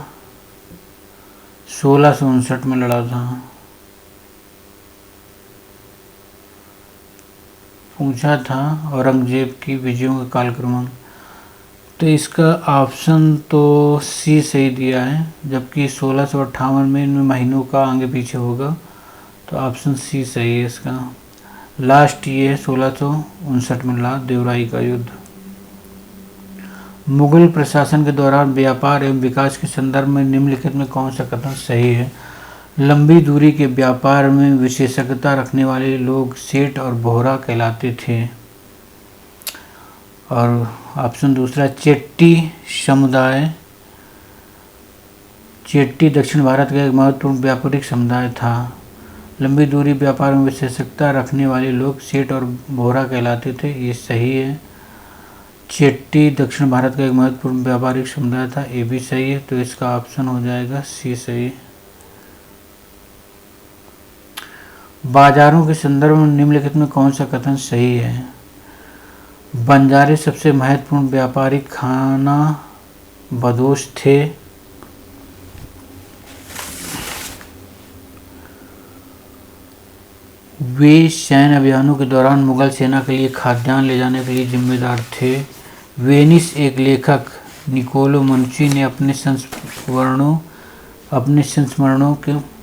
A: 1659 में लड़ा था। पूछा था औरंगजेब की विजयों का कालक्रम, तो इसका ऑप्शन तो सी सही दिया है, जबकि 1658 में इन महीनों का आगे पीछे होगा, तो ऑप्शन सी सही है इसका। लास्ट ये है 1659 में लड़ा देवराई का युद्ध। मुगल प्रशासन के दौरान व्यापार एवं विकास के संदर्भ में निम्नलिखित में कौन सा कथन सही है? लंबी दूरी के व्यापार में विशेषज्ञता रखने वाले लोग सेठ और बोहरा कहलाते थे। और ऑप्शन दूसरा, चेट्टी समुदाय, चेट्टी दक्षिण भारत का एक महत्वपूर्ण व्यापारिक समुदाय था, लंबी दूरी व्यापार में विशेषज्ञता रखने वाले लोग सेठ और बोहरा कहलाते थे। ये सही है। चेट्टी दक्षिण भारत का एक महत्वपूर्ण व्यापारिक समुदाय था। ये भी सही है, तो इसका ऑप्शन हो जाएगा सी सही। बाजारों के संदर्भ में निम्नलिखित में कौन सा कथन सही है? बंजारे सबसे महत्वपूर्ण व्यापारिक खाना बदोश थे। वे सैन्य अभियानों के दौरान मुगल सेना के लिए खाद्यान्न ले जाने के लिए जिम्मेदार थे। वेनिस एक लेखक निकोलो मनुची ने अपने संस्मरणों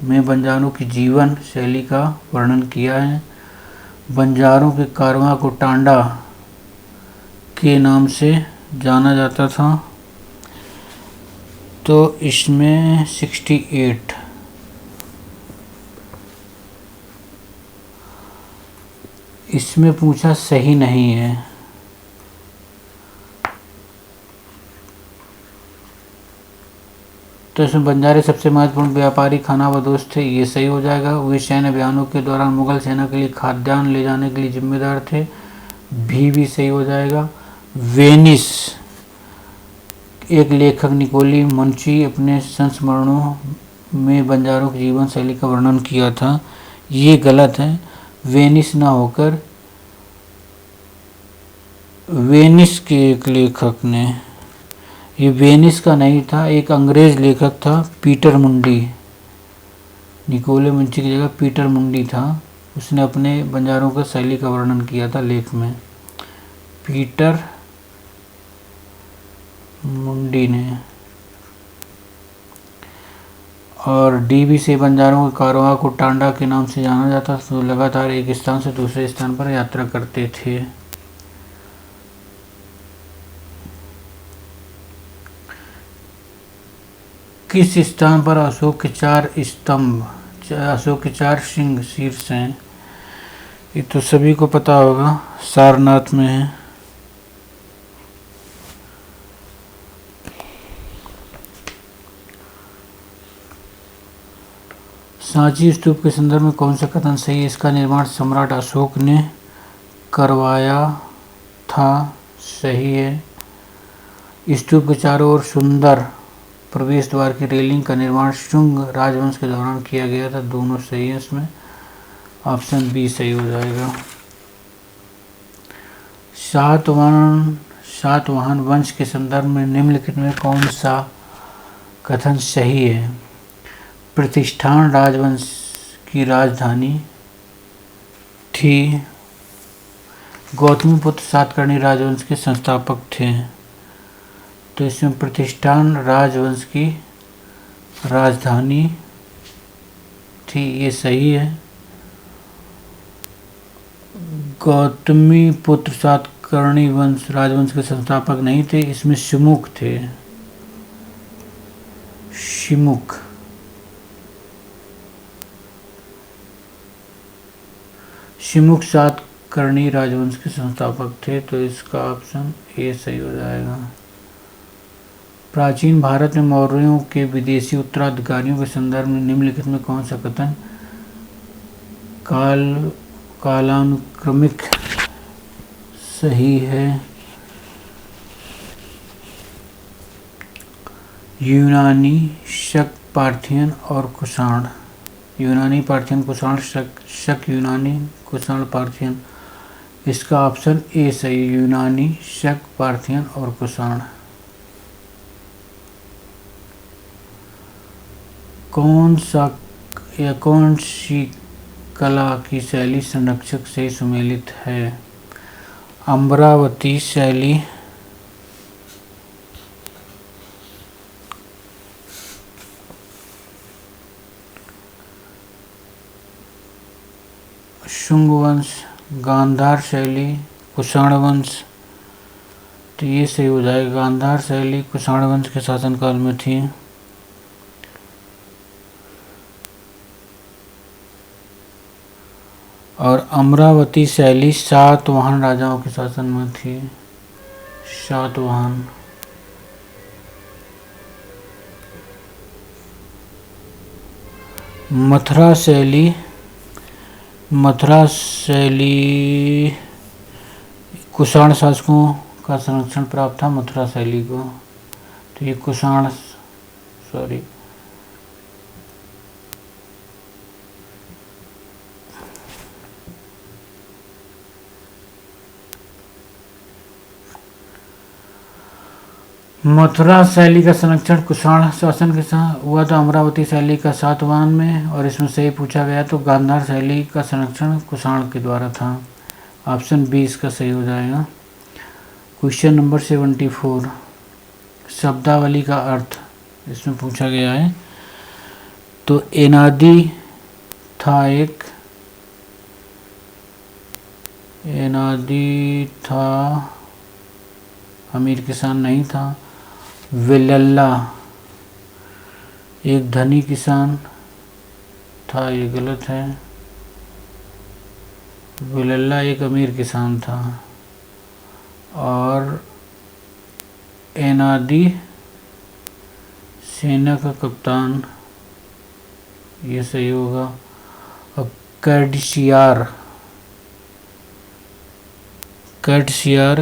A: में बंजारों की जीवन शैली का वर्णन किया है। बंजारों के कारवां को टांडा के नाम से जाना जाता था। तो इसमें 68 इसमें पूछा सही नहीं है। तो इसमें बंजारे सबसे महत्वपूर्ण व्यापारी खाना बदोश थे, ये सही हो जाएगा। वे सैन्य अभियानों के दौरान मुगल सेना के लिए खाद्यान्न ले जाने के लिए जिम्मेदार थे, भी सही हो जाएगा। वेनिस एक लेखक निकोली मनुची अपने संस्मरणों में बंजारों की जीवन शैली का वर्णन किया था, ये गलत है। वेनिस ना होकर वेनिस के एक लेखक ने, ये वेनिस का नहीं था, एक अंग्रेज लेखक था पीटर मुंडी। निकोले मुंशी की जगह पीटर मुंडी था, उसने अपने बंजारों का शैली का वर्णन किया था लेख में, पीटर मुंडी ने। और डीबी से बंजारों के कारवां को टांडा के नाम से जाना जाता, तो लगातार एक स्थान से दूसरे स्थान पर यात्रा करते थे। किस स्थान पर अशोक के 4 स्तंभ, अशोक के 4 सिंह शीर्ष हैं? ये तो सभी को पता होगा, सारनाथ में है। सांची स्तूप के संदर्भ में कौन सा कथन सही है? इसका निर्माण सम्राट अशोक ने करवाया था, सही है। स्तूप के चारों ओर सुंदर प्रवेश द्वार की रेलिंग का निर्माण शुंग राजवंश के दौरान किया गया था, दोनों सही है। इसमें ऑप्शन बी सही हो जाएगा। सातवाहन वंश के संदर्भ में निम्नलिखित में कौन सा कथन सही है? प्रतिष्ठान राजवंश की राजधानी थी। गौतमीपुत्र सातकर्णी राजवंश के संस्थापक थे, तो इसमें प्रतिष्ठान राजवंश की राजधानी थी, ये सही है। गौतमीपुत्र सातकर्णी राजवंश के संस्थापक नहीं थे, इसमें शिमुख थे, शिमुख। शिमुख सातकर्णी राजवंश के संस्थापक थे, तो इसका ऑप्शन ए सही हो जाएगा। प्राचीन भारत में मौर्यों के विदेशी उत्तराधिकारियों के संदर्भ में निम्नलिखित में कौन सा कथन कालानुक्रमिक सही है? यूनानी, शक, पार्थियन और कुषाण। यूनानी, पार्थियन, कुषाण, शक, यूनानी, कुषाण, पार्थियन। इसका ऑप्शन ए सही, यूनानी, शक, पार्थियन और कुषाण। कौन सी कला की शैली संरक्षक से सुमेलित है? अमरावती शैली, शुंग वंश, गांधार शैली, कुषाण वंश। तो ये सही हो जाएगा, गांधार शैली कुषाण वंश के शासनकाल में थी। और अमरावती शैली सातवाहन राजाओं के शासन में थी, सातवाहन। मथुरा शैली मथुरा शैली कुषाण शासकों का संरक्षण प्राप्त था मथुरा शैली को। तो ये कुषाण सॉरी मथुरा शैली का संरक्षण कुषाण शासन के साथ हुआ था अमरावती शैली का सातवाहन में, और इसमें सही पूछा गया तो गांधार शैली का संरक्षण कुषाण के द्वारा था। ऑप्शन बी इसका सही हो जाएगा। क्वेश्चन नंबर 74 शब्दावली का अर्थ इसमें पूछा गया है। तो एनादी था अमीर किसान नहीं था। विलल्ला एक धनी किसान था, ये गलत है। विलल्ला एक अमीर किसान था। और एनादी सेना का कप्तान, ये सही होगा। और कैटसियार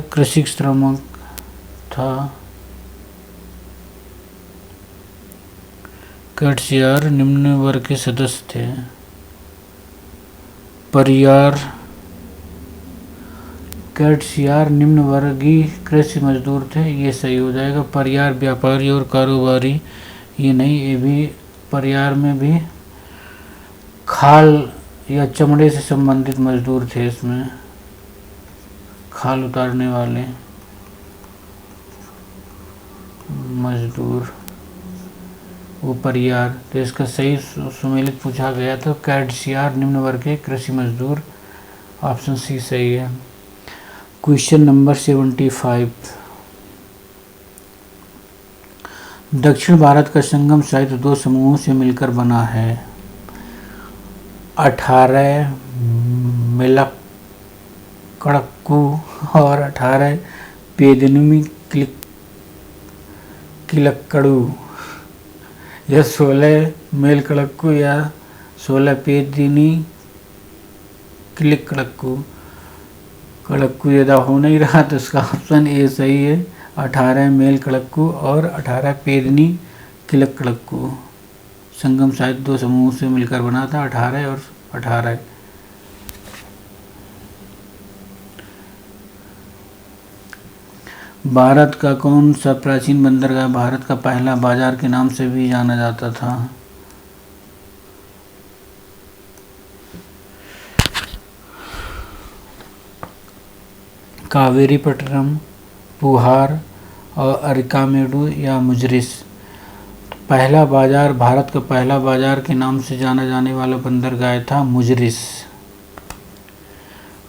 A: कृषि श्रमिक था। कैटसियार निम्न वर्ग के सदस्य थे। कैटसियार निम्न वर्गीय कृषि मजदूर थे, ये सही हो जाएगा। परियार व्यापारी और कारोबारी, ये नहीं, ये भी परियार में भी खाल या चमड़े से संबंधित मजदूर थे। इसमें खाल उतारने वाले मजदूर वो परियार। तो इसका सही सुमेलित पूछा गया तो कैटसियार निम्न वर्ग के कृषि मजदूर। ऑप्शन सी सही है। क्वेश्चन नंबर 75 दक्षिण भारत का संगम साहित्य दो समूहों से मिलकर बना है। 18 मिलक्कड़क्कू और 18 पेदनिमी किलक्कड़ू, या 16 मेलकड़क्कू या 16 पेदिनी किलक्कड़क्कू। कड़क्कू ज़्यादा हो नहीं रहा तो इसका ऑप्शन ए सही है। 18 मेलकड़क्कू और 18 पेदनी किलक्कड़क्कू। संगम साहित्य दो समूहों से मिलकर बना था, 18 और 18। भारत का कौन सा प्राचीन बंदरगाह भारत का पहला बाजार के नाम से भी जाना जाता था? कावेरीपट्टनम, पुहार और अरिकामेडू या मुजरिस। पहला बाजार, भारत का पहला बाजार के नाम से जाना जाने वाला बंदरगाह था मुजरिस।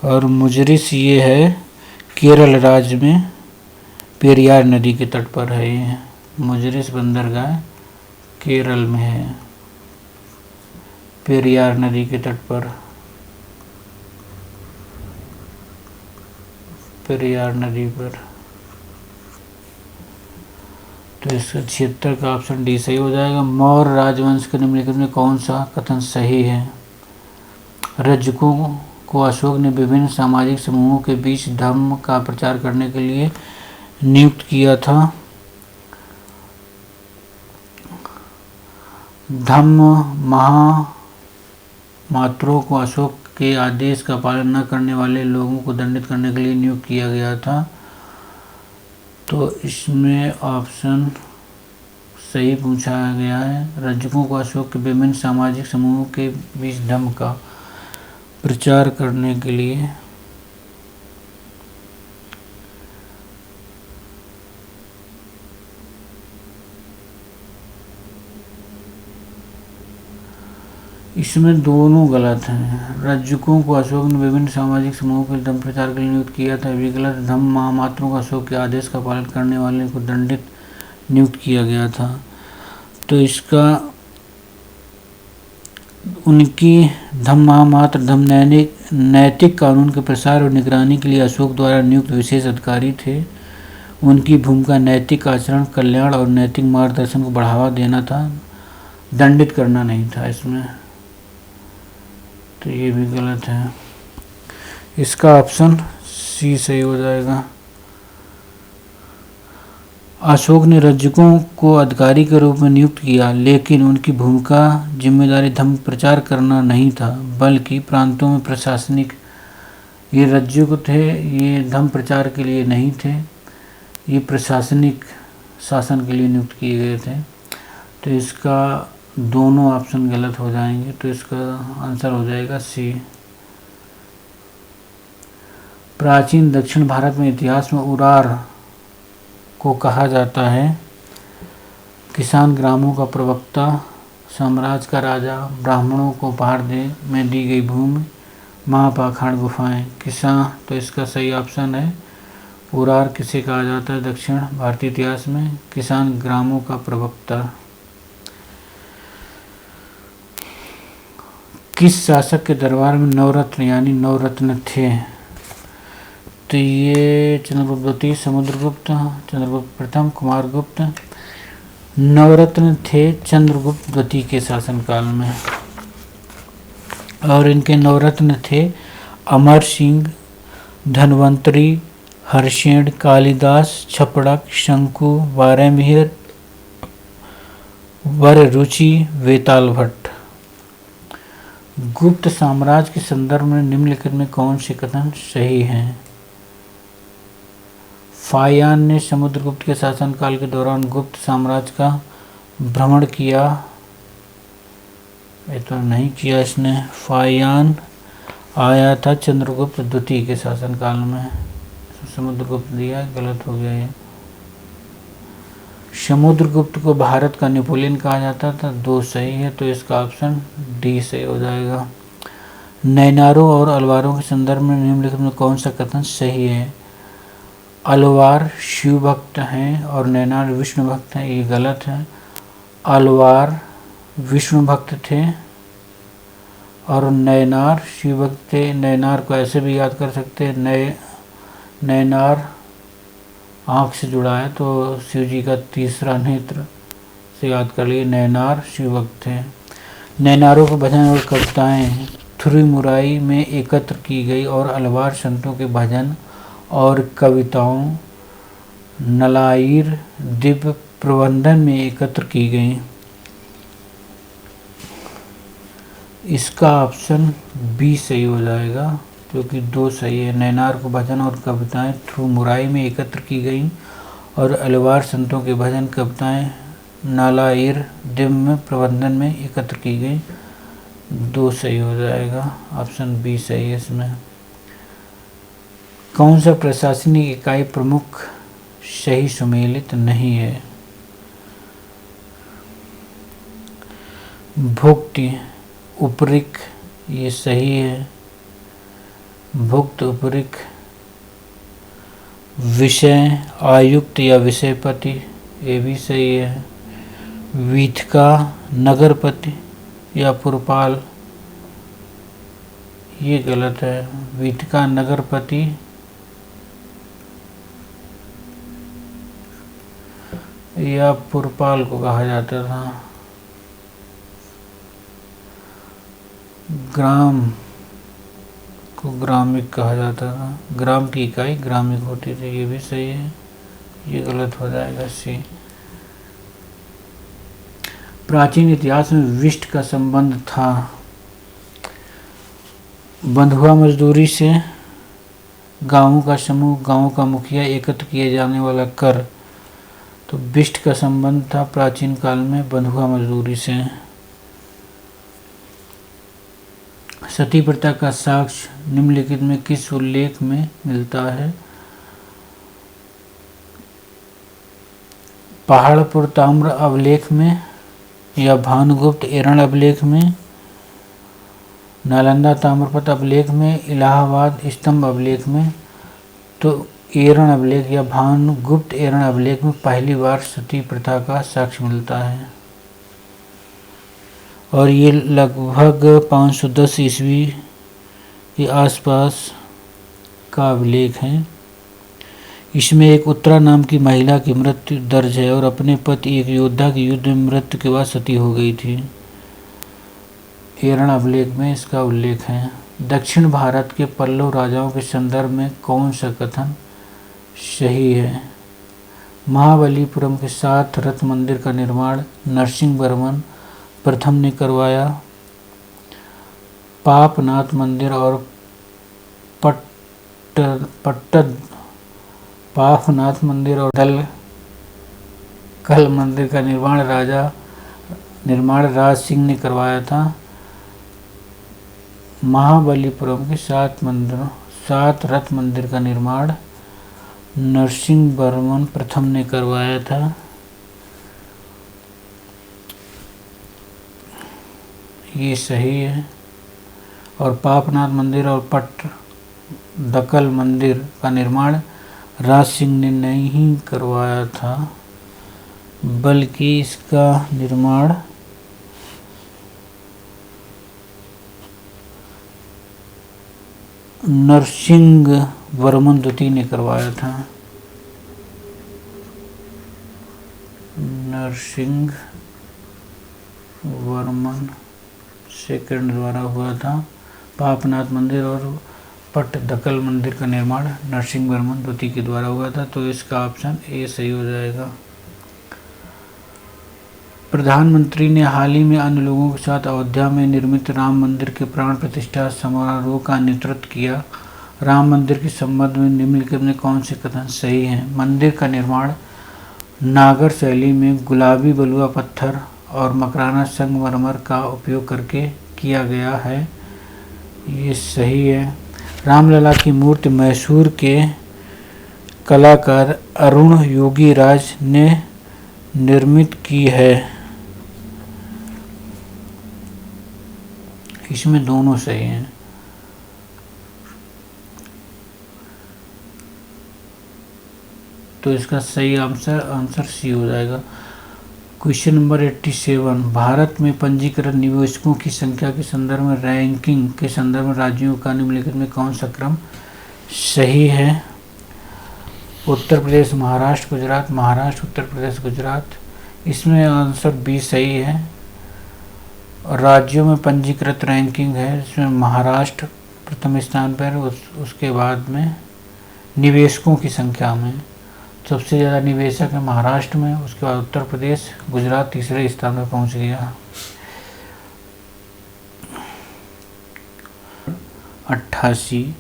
A: और मुजरिस ये है केरल राज्य में पेरियार नदी के तट पर है। ये मुजरिस बंदरगाह केरल में है, पेरियार नदी के तट पर। पेरियार नदी पर। तो इसका 76 का ऑप्शन डी सही हो जाएगा। मौर्य राजवंश के निम्नलिखित में कौन सा कथन सही है? रज्जुकों को अशोक ने विभिन्न सामाजिक समूहों के बीच धर्म का प्रचार करने के लिए नियुक्त किया था। धम्म महामात्रों को अशोक के आदेश का पालन न करने वाले लोगों को दंडित करने के लिए नियुक्त किया गया था। तो इसमें ऑप्शन सही पूछा गया है। रज्जुकों को अशोक के विभिन्न सामाजिक समूहों के बीच धर्म का प्रचार करने के लिए। इसमें दोनों गलत हैं। रज्जुकों को अशोक ने विभिन्न सामाजिक समूहों के धर्म प्रचार के लिए नियुक्त किया था, भी गलत। धम्म महामात्रों को अशोक के आदेश का पालन करने वाले को दंडित नियुक्त किया गया था। तो इसका उनकी धम्म महामात्र धम्म नैतिक कानून के प्रसार और निगरानी के लिए अशोक द्वारा नियुक्त विशेष अधिकारी थे। उनकी भूमिका नैतिक आचरण, कल्याण और नैतिक मार्गदर्शन को बढ़ावा देना था, दंडित करना नहीं था इसमें। तो ये भी गलत है। इसका ऑप्शन सी सही हो जाएगा। अशोक ने रज्जुकों को अधिकारी के रूप में नियुक्त किया, लेकिन उनकी भूमिका जिम्मेदारी धर्म प्रचार करना नहीं था, बल्कि प्रांतों में प्रशासनिक। ये रज्जुक थे, ये धर्म प्रचार के लिए नहीं थे, ये प्रशासनिक शासन के लिए नियुक्त किए गए थे। तो इसका दोनों ऑप्शन गलत हो जाएंगे, तो इसका आंसर हो जाएगा सी। प्राचीन दक्षिण भारत में इतिहास में उरार को कहा जाता है किसान, ग्रामों का प्रवक्ता, साम्राज्य का राजा, ब्राह्मणों को उपहार में दी गई भूमि, महापाषाण गुफाएं। किसान, तो इसका सही ऑप्शन है उरार किसे कहा जाता है दक्षिण भारतीय इतिहास में? किसान, ग्रामों का प्रवक्ता। किस शासक के दरबार में नवरत्न यानी नवरत्न थे? तो ये चंद्रगुप्त द्वितीय, समुद्रगुप्त, चंद्रगुप्त प्रथम, कुमारगुप्त। नवरत्न थे चंद्रगुप्त द्वितीय के शासनकाल में, और इनके नवरत्न थे अमर सिंह, धन्वंतरी, हर्षेण, कालिदास, छपड़क, शंकु, वारमिहिर, वररुचि, वेताल भट्ट। गुप्त साम्राज्य के संदर्भ में निम्नलिखित में कौन से कथन सही हैं? फायान ने समुद्रगुप्त के शासनकाल के दौरान गुप्त साम्राज्य का भ्रमण किया। ये तो नहीं किया इसने। फायान आया था चंद्रगुप्त द्वितीय के शासनकाल में, समुद्रगुप्त दिया, गलत हो गया ये। समुद्रगुप्त को भारत का नेपोलियन कहा जाता था, 2 सही है, तो इसका ऑप्शन डी सही हो जाएगा। नैनारों और अलवारों के संदर्भ में निम्नलिखित में कौन सा कथन सही है? अलवार शिव भक्त हैं और नैनार विष्णु भक्त हैं, ये गलत है। अलवार विष्णु भक्त थे और नैनार शिव भक्त थे। नैनार को ऐसे भी याद कर सकते हैं, नैनार आँख से जुड़ा है, तो शिव जी का तीसरा नेत्र से याद कर लिए। नैनार शिव भक्त थे। नैनारों के भजन और कविताएं थुरिमुराई में एकत्र की गई और अलवार संतों के भजन और कविताओं नलाईर दिव्य प्रबंधन में एकत्र की गई। इसका ऑप्शन बी सही हो जाएगा, क्योंकि 2 सही है। नैनार को भजन और कविताएं थुरिमुराई में एकत्र की गई और अलवार संतों के भजन कविताएं नालाईर दिव्य प्रबंधन में एकत्र की गई, 2 सही हो जाएगा। ऑप्शन बी सही है इसमें। कौन सा प्रशासनिक इकाई प्रमुख सही सुमेलित नहीं है? भुक्ति उपरिक, ये सही है। भुक्त उपरिक। विषय आयुक्त या विषयपति, ये भी सही है। वीथिका नगरपति या पुरपाल, ये गलत है। वीथिका नगरपति या पुरपाल को कहा जाता था। ग्राम को ग्रामिक कहा जाता था, ग्राम की इकाई ग्रामिक होती थी, ये भी सही है, ये गलत हो जाएगा सी। प्राचीन इतिहास में विष्ट का संबंध था बंधुआ मजदूरी से, गांवों का समूह, गांव का मुखिया, एकत्र किए जाने वाला कर। तो विष्ट का संबंध था प्राचीन काल में बंधुआ मजदूरी से। सती प्रथा का साक्ष्य निम्नलिखित में किस उल्लेख में मिलता है? पहाड़पुर ताम्र अभिलेख में या भानुगुप्त एरण अभिलेख में, नालंदा ताम्रपत्र अभिलेख में, इलाहाबाद स्तंभ अभिलेख में। तो एरण अभिलेख या भानुगुप्त एरण अभिलेख में पहली बार सती प्रथा का साक्ष्य मिलता है, और ये लगभग 510 ईस्वी के आसपास का अभिलेख है। इसमें एक उत्तरा नाम की महिला की मृत्यु दर्ज है और अपने पति एक योद्धा की युद्ध में मृत्यु के बाद सती हो गई थी। एरण अभिलेख में इसका उल्लेख है। दक्षिण भारत के पल्लव राजाओं के संदर्भ में कौन सा कथन सही है? महाबलीपुरम के 7 रथ मंदिर का निर्माण नरसिंहवर्मन प्रथम ने करवाया। पापनाथ मंदिर और पापनाथ मंदिर और कल मंदिर का निर्माण राज सिंह ने करवाया था। महाबलीपुरम के 7 रथ मंदिर का निर्माण नरसिंहवर्मन प्रथम ने करवाया था। ये सही है। और पापनाथ मंदिर और पट्टदकल मंदिर का निर्माण राज सिंह ने नहीं करवाया था, बल्कि इसका निर्माण नरसिंहवर्मन द्वितीय ने करवाया था। नरसिंहवर्मन सेकंड द्वारा हुआ था। पापनाथ मंदिर और पट्टदकल मंदिर का निर्माण नरसिंहवर्मन द्वितीय के द्वारा हुआ था, तो इसका ऑप्शन ए सही हो जाएगा। प्रधानमंत्री ने हाल ही में अन्य लोगों के साथ अयोध्या में निर्मित राम मंदिर के प्राण प्रतिष्ठा समारोह का नेतृत्व किया। राम मंदिर के संबंध में निम्नलिखित में कौन से कथन सही हैं? मंदिर का निर्माण नागर शैली में गुलाबी बलुआ पत्थर और मकराना संगमरमर का उपयोग करके किया गया है। ये सही है। रामलला की मूर्ति मैसूर के कलाकार अरुण योगीराज ने निर्मित की है। इसमें दोनों सही हैं। तो इसका सही आंसर सी हो जाएगा। क्वेश्चन नंबर 87, भारत में पंजीकृत निवेशकों की संख्या के संदर्भ में रैंकिंग के संदर्भ में राज्यों का निम्नलिखित में कौन सा क्रम सही है? उत्तर प्रदेश, महाराष्ट्र, गुजरात, महाराष्ट्र, उत्तर प्रदेश, गुजरात। इसमें आंसर बी सही है। और राज्यों में पंजीकृत रैंकिंग है, इसमें महाराष्ट्र प्रथम स्थान पर, उसके बाद में निवेशकों की संख्या में सबसे ज़्यादा निवेशक है महाराष्ट्र में, उसके बाद उत्तर प्रदेश, गुजरात तीसरे स्थान पर पहुंच गया। 88,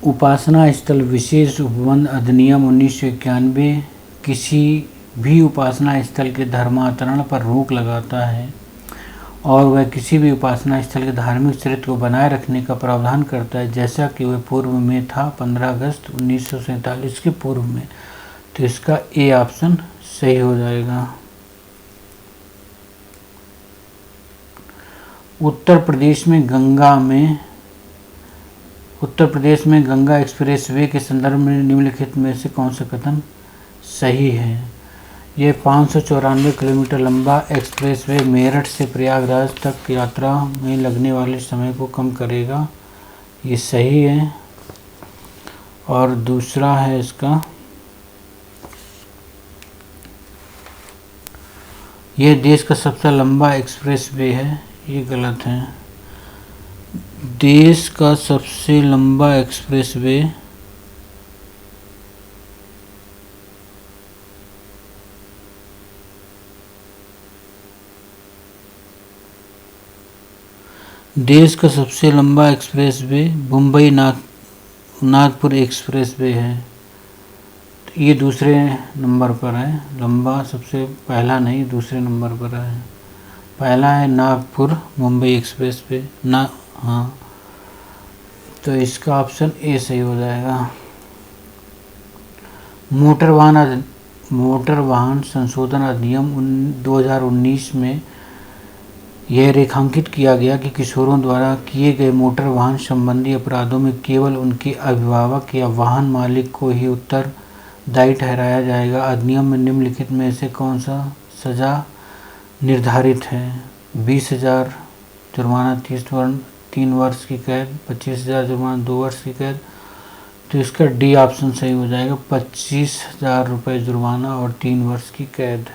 A: उपासना स्थल विशेष उपबंध अधिनियम 1991 किसी भी उपासना स्थल के धर्मांतरण पर रोक लगाता है और वह किसी भी उपासना स्थल के धार्मिक चरित्र को बनाए रखने का प्रावधान करता है, जैसा कि वह पूर्व में था 15 अगस्त 1947 के पूर्व में। तो इसका ए ऑप्शन सही हो जाएगा। उत्तर प्रदेश में गंगा एक्सप्रेसवे के संदर्भ में निम्नलिखित में से कौन सा कथन सही है? यह 594 किलोमीटर लंबा एक्सप्रेसवे मेरठ से प्रयागराज तक यात्रा में लगने वाले समय को कम करेगा। ये सही है। और दूसरा है इसका, यह देश का सबसे लंबा एक्सप्रेसवे है। ये गलत है। देश का सबसे लंबा एक्सप्रेसवे मुंबई नागपुर एक्सप्रेसवे है। तो ये दूसरे नंबर पर है। लंबा सबसे पहला नहीं, दूसरे नंबर पर है। पहला है नागपुर मुंबई एक्सप्रेसवे हाँ, तो इसका ऑप्शन ए सही हो जाएगा। मोटर वाहन संशोधन अधिनियम 2019 में यह रेखांकित किया गया कि किशोरों द्वारा किए गए मोटर वाहन संबंधी अपराधों में केवल उनके अभिभावक या वाहन मालिक को ही उत्तरदायी ठहराया जाएगा। अधिनियम में निम्नलिखित में से कौन सा सजा निर्धारित है? 20,000 जुर्माना, 3 वर्ष की कैद, 25,000 जुर्माना, 2 वर्ष की कैद। तो इसका डी ऑप्शन सही हो जाएगा, 25,000 रुपये जुर्माना और 3 वर्ष की कैद।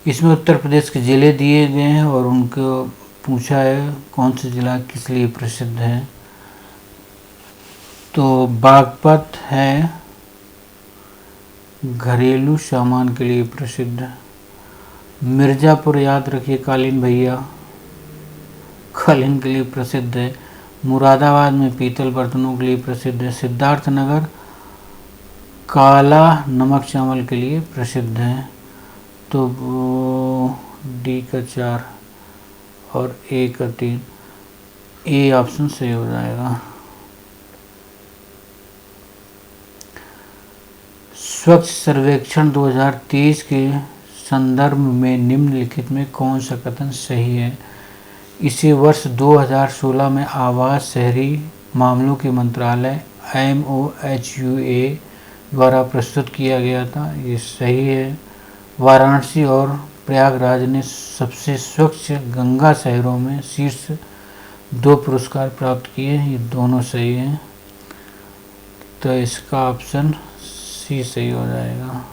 A: इसमें उत्तर प्रदेश के ज़िले दिए गए हैं और उनको पूछा है कौन सा ज़िला किस लिए प्रसिद्ध है। तो बागपत है घरेलू सामान के लिए प्रसिद्ध। मिर्ज़ापुर याद रखिए कालीन भैया, कालीन के लिए प्रसिद्ध है। मुरादाबाद में पीतल बर्तनों के लिए प्रसिद्ध है। सिद्धार्थनगर काला नमक चावल के लिए प्रसिद्ध है। तो डी का 4 और ए का 3, ए ऑप्शन सही हो जाएगा। स्वच्छ सर्वेक्षण 2023 के संदर्भ में निम्नलिखित में कौन सा कथन सही है? इसे वर्ष 2016 में आवास शहरी मामलों के मंत्रालय MOHUA द्वारा प्रस्तुत किया गया था, ये सही है। वाराणसी और प्रयागराज ने सबसे स्वच्छ गंगा शहरों में शीर्ष 2 पुरस्कार प्राप्त किए, ये दोनों सही हैं। तो इसका ऑप्शन सी सही हो जाएगा।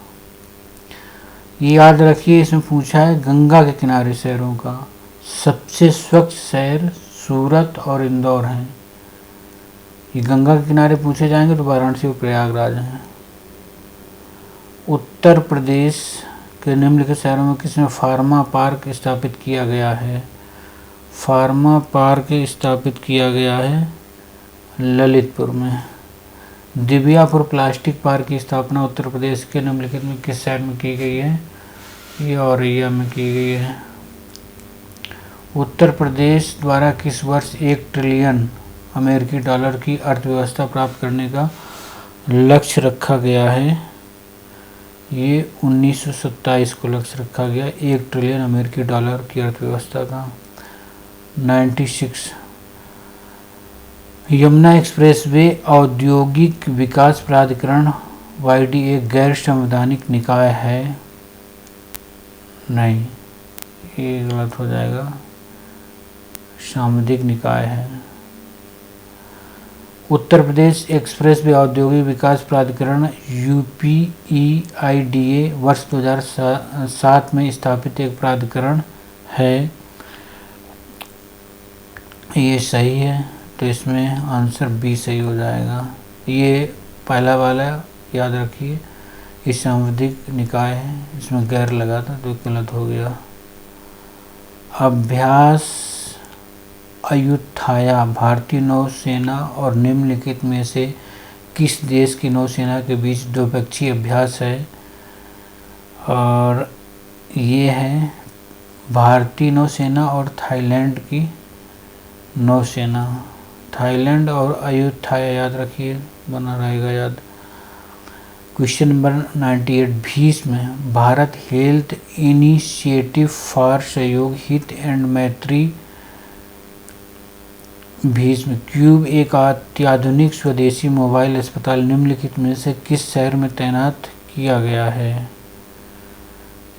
A: ये याद रखिए, इसमें पूछा है गंगा के किनारे शहरों का सबसे स्वच्छ शहर सूरत और इंदौर हैं। ये गंगा के किनारे पूछे जाएंगे तो वाराणसी और प्रयागराज हैं। उत्तर प्रदेश के निम्नलिखित शहरों में किसमें फार्मा पार्क स्थापित किया गया है? फार्मा पार्क स्थापित किया गया है ललितपुर में। दिव्यापुर प्लास्टिक पार्क की स्थापना उत्तर प्रदेश के निम्नलिखित में किस शहर में की गई है? ये औरैया में की गई है। उत्तर प्रदेश द्वारा किस वर्ष 1 ट्रिलियन अमेरिकी डॉलर की अर्थव्यवस्था प्राप्त करने का लक्ष्य रखा गया है? ये 1927 को लक्ष्य रखा गया 1 ट्रिलियन अमेरिकी डॉलर की अर्थव्यवस्था का। 96 यमुना एक्सप्रेसवे औद्योगिक विकास प्राधिकरण YD एक गैर संवैधानिक निकाय है? नहीं, ये गलत हो जाएगा, सामुदायिक निकाय है। उत्तर प्रदेश एक्सप्रेसवे औद्योगिक विकास प्राधिकरण UPEIDA वर्ष 2007 में स्थापित एक प्राधिकरण है, ये सही है। तो इसमें आंसर बी सही हो जाएगा। ये पहला वाला याद रखिए, ये सामुदायिक निकाय है, इसमें गैर लगा था तो गलत हो गया। अभ्यास अयुत्थाया भारतीय नौसेना और निम्नलिखित में से किस देश की नौसेना के बीच द्विपक्षीय अभ्यास है? और ये है भारतीय नौसेना और थाईलैंड की नौसेना। थाईलैंड और अयुत्थाया याद रखिए, बना रहेगा याद। Question number 98 Bhishma Bharat health initiative for सहयोग हित एंड मैत्री भीष्म क्यूब एक अत्याधुनिक स्वदेशी मोबाइल अस्पताल निम्नलिखित में से किस शहर में तैनात किया गया है?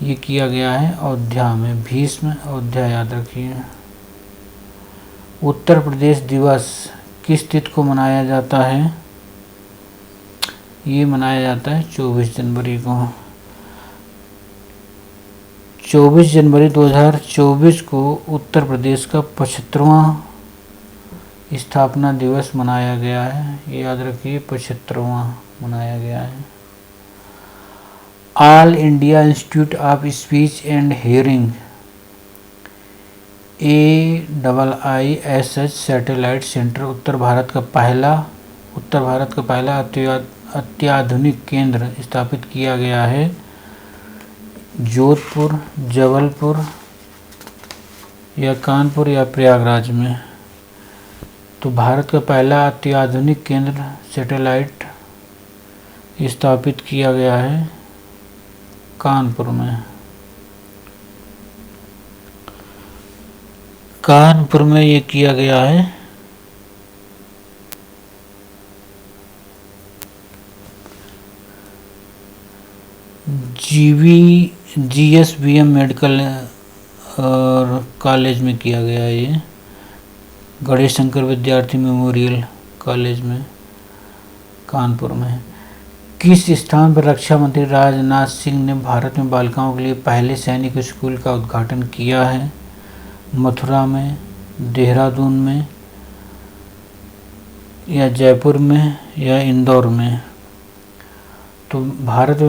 A: ये किया गया है अयोध्या में। भीष्म अयोध्या याद रखिए। उत्तर प्रदेश दिवस किस तिथि को मनाया जाता है? ये मनाया जाता है 24 जनवरी को। 24 जनवरी 2024 को उत्तर प्रदेश का 75वां स्थापना दिवस मनाया गया है, ये याद रखिए 75वां मनाया गया है। All India institute of speech and hearing AIISH satellite centre उत्तर भारत का पहला अत्याधुनिक केंद्र स्थापित किया गया है जोधपुर, जबलपुर या कानपुर या प्रयागराज में। तो भारत का पहला अत्याधुनिक केंद्र सैटेलाइट स्थापित किया गया है कानपुर में। कानपुर में ये किया गया है। GSBM मेडिकल और कॉलेज में किया गया है, ये गणेश शंकर विद्यार्थी मेमोरियल कॉलेज में कानपुर में। किस स्थान पर रक्षा मंत्री राजनाथ सिंह ने भारत में बालिकाओं के लिए पहले सैनिक स्कूल का उद्घाटन किया है? मथुरा में, देहरादून में, या जयपुर में, या इंदौर में? तो भारत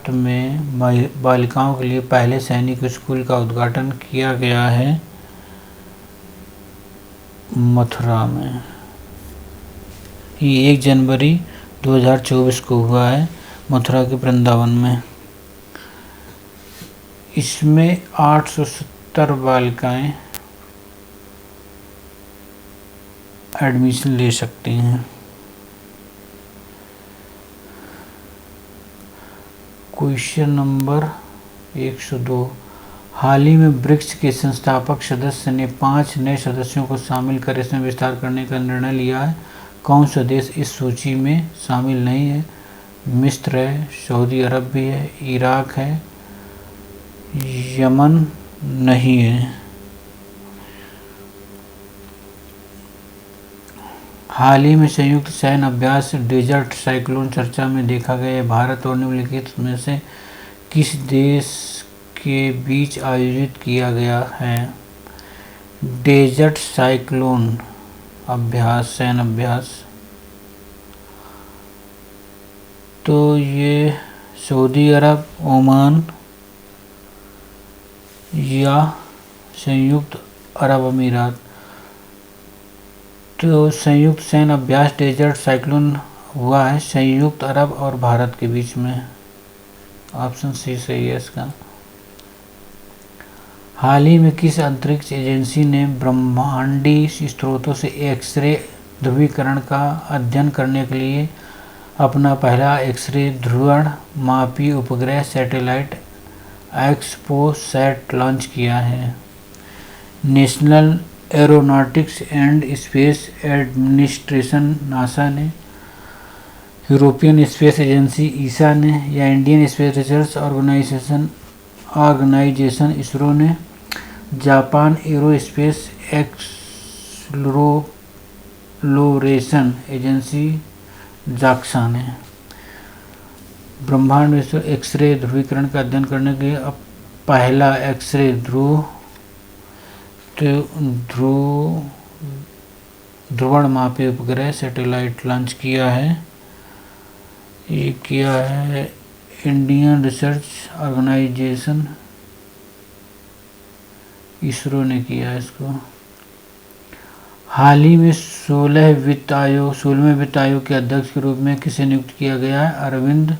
A: में बालिकाओं के लिए पहले सैनिक स्कूल का उद्घाटन किया गया है मथुरा में। ये 1 जनवरी 2024 को हुआ है मथुरा के वृंदावन में। इसमें 870 बालिकाएं एडमिशन ले सकती हैं। क्वेश्चन नंबर 102, हाल ही में ब्रिक्स के संस्थापक सदस्य ने 5 नए सदस्यों को शामिल कर इसमें विस्तार करने का निर्णय लिया है। कौन सा देश इस सूची में शामिल नहीं है? मिस्र है, सऊदी अरब भी है, इराक है, यमन नहीं है। हाल ही में संयुक्त सैन्य अभ्यास डेजर्ट साइक्लोन चर्चा में देखा गया। भारत और निम्नलिखित में से किस देश के बीच आयोजित किया गया है डेजर्ट साइक्लोन अभ्यास, सैन्य अभ्यास? तो ये सऊदी अरब, ओमान या संयुक्त अरब अमीरात। तो संयुक्त सैन्य अभ्यास डेजर्ट साइक्लोन हुआ है संयुक्त अरब और भारत के बीच में। ऑप्शन सी सही है इसका। हाल ही में किस अंतरिक्ष एजेंसी ने ब्रह्मांडीय स्रोतों से एक्सरे ध्रुवीकरण का अध्ययन करने के लिए अपना पहला एक्सरे ध्रुवण मापी उपग्रह सैटेलाइट एक्सपोसैट लॉन्च किया है? National aeronautics and space administration NASA ने, यूरोपियन स्पेस एजेंसी ईसा ने, या Indian space research organisation ISRO ने, Japan aerospace exploration agency JAXA ने? ब्रह्मांड में एक्सरे ध्रुवीकरण का अध्ययन करने के लिए पहला एक्सरे ध्रुवण मापी उपग्रह सैटेलाइट लॉन्च किया है। ये किया है इंडियन रिसर्च ऑर्गेनाइजेशन इसरो ने किया है इसको। हाल ही में 16वें वित्त आयोग के अध्यक्ष के रूप में किसे नियुक्त किया गया है? अरविंद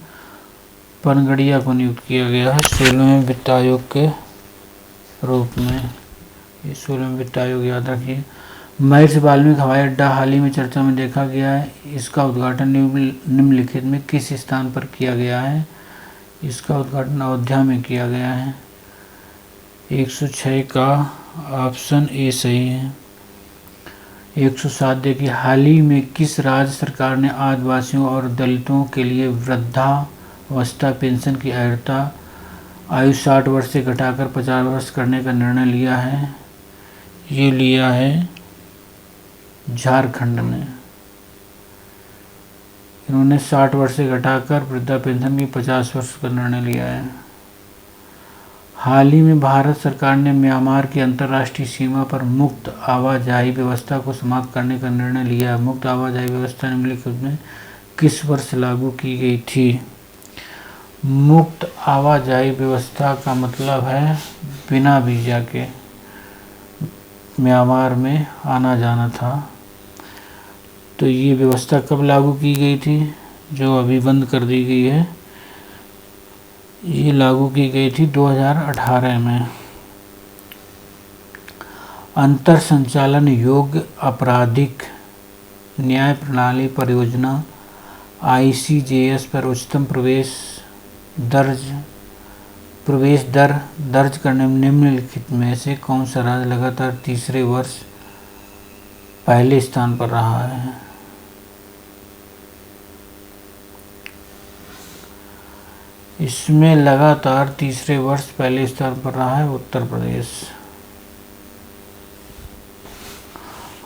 A: पनगड़िया को नियुक्त किया गया है 16वें वित्त आयोग के रूप में। ये 16वें वित्त आयोग याद रखिए। महर्षि वाल्मीकि हवाई अड्डा हाल ही में चर्चा में देखा गया है। इसका उद्घाटन निम्नलिखित में किस स्थान पर किया गया है? इसका उद्घाटन अयोध्या में किया गया है। 106 का ऑप्शन ए सही है। 107 देखिए, हाल ही में किस राज्य सरकार ने आदिवासियों और दलितों के लिए वृद्धावस्था पेंशन की आयु 60 वर्ष से घटाकर 50 वर्ष करने का निर्णय लिया है? ये लिया है झारखंड ने। इन्होंने 60 वर्ष से घटाकर वृद्धा पेंशन की 50 वर्ष का निर्णय लिया है। हाल ही में भारत सरकार ने म्यांमार की अंतर्राष्ट्रीय सीमा पर मुक्त आवाजाही व्यवस्था को समाप्त करने का निर्णय लिया है। मुक्त आवाजाही व्यवस्था निम्नलिखित में किस वर्ष लागू की गई थी? मुक्त आवाजाही व्यवस्था का मतलब है बिना वीज़ा के म्यांमार में आना जाना था। तो ये व्यवस्था कब लागू की गई थी? जो अभी बंद कर दी गई है, ये लागू की गई थी 2018 में। अंतर संचालन योग्य आपराधिक न्याय प्रणाली परियोजना ICJS पर उच्चतम प्रवेश दर दर्ज करने में निम्नलिखित में से कौन सा राज्य लगातार तीसरे वर्ष पहले स्थान पर रहा है? इसमें लगातार तीसरे वर्ष पहले स्थान पर रहा है उत्तर प्रदेश।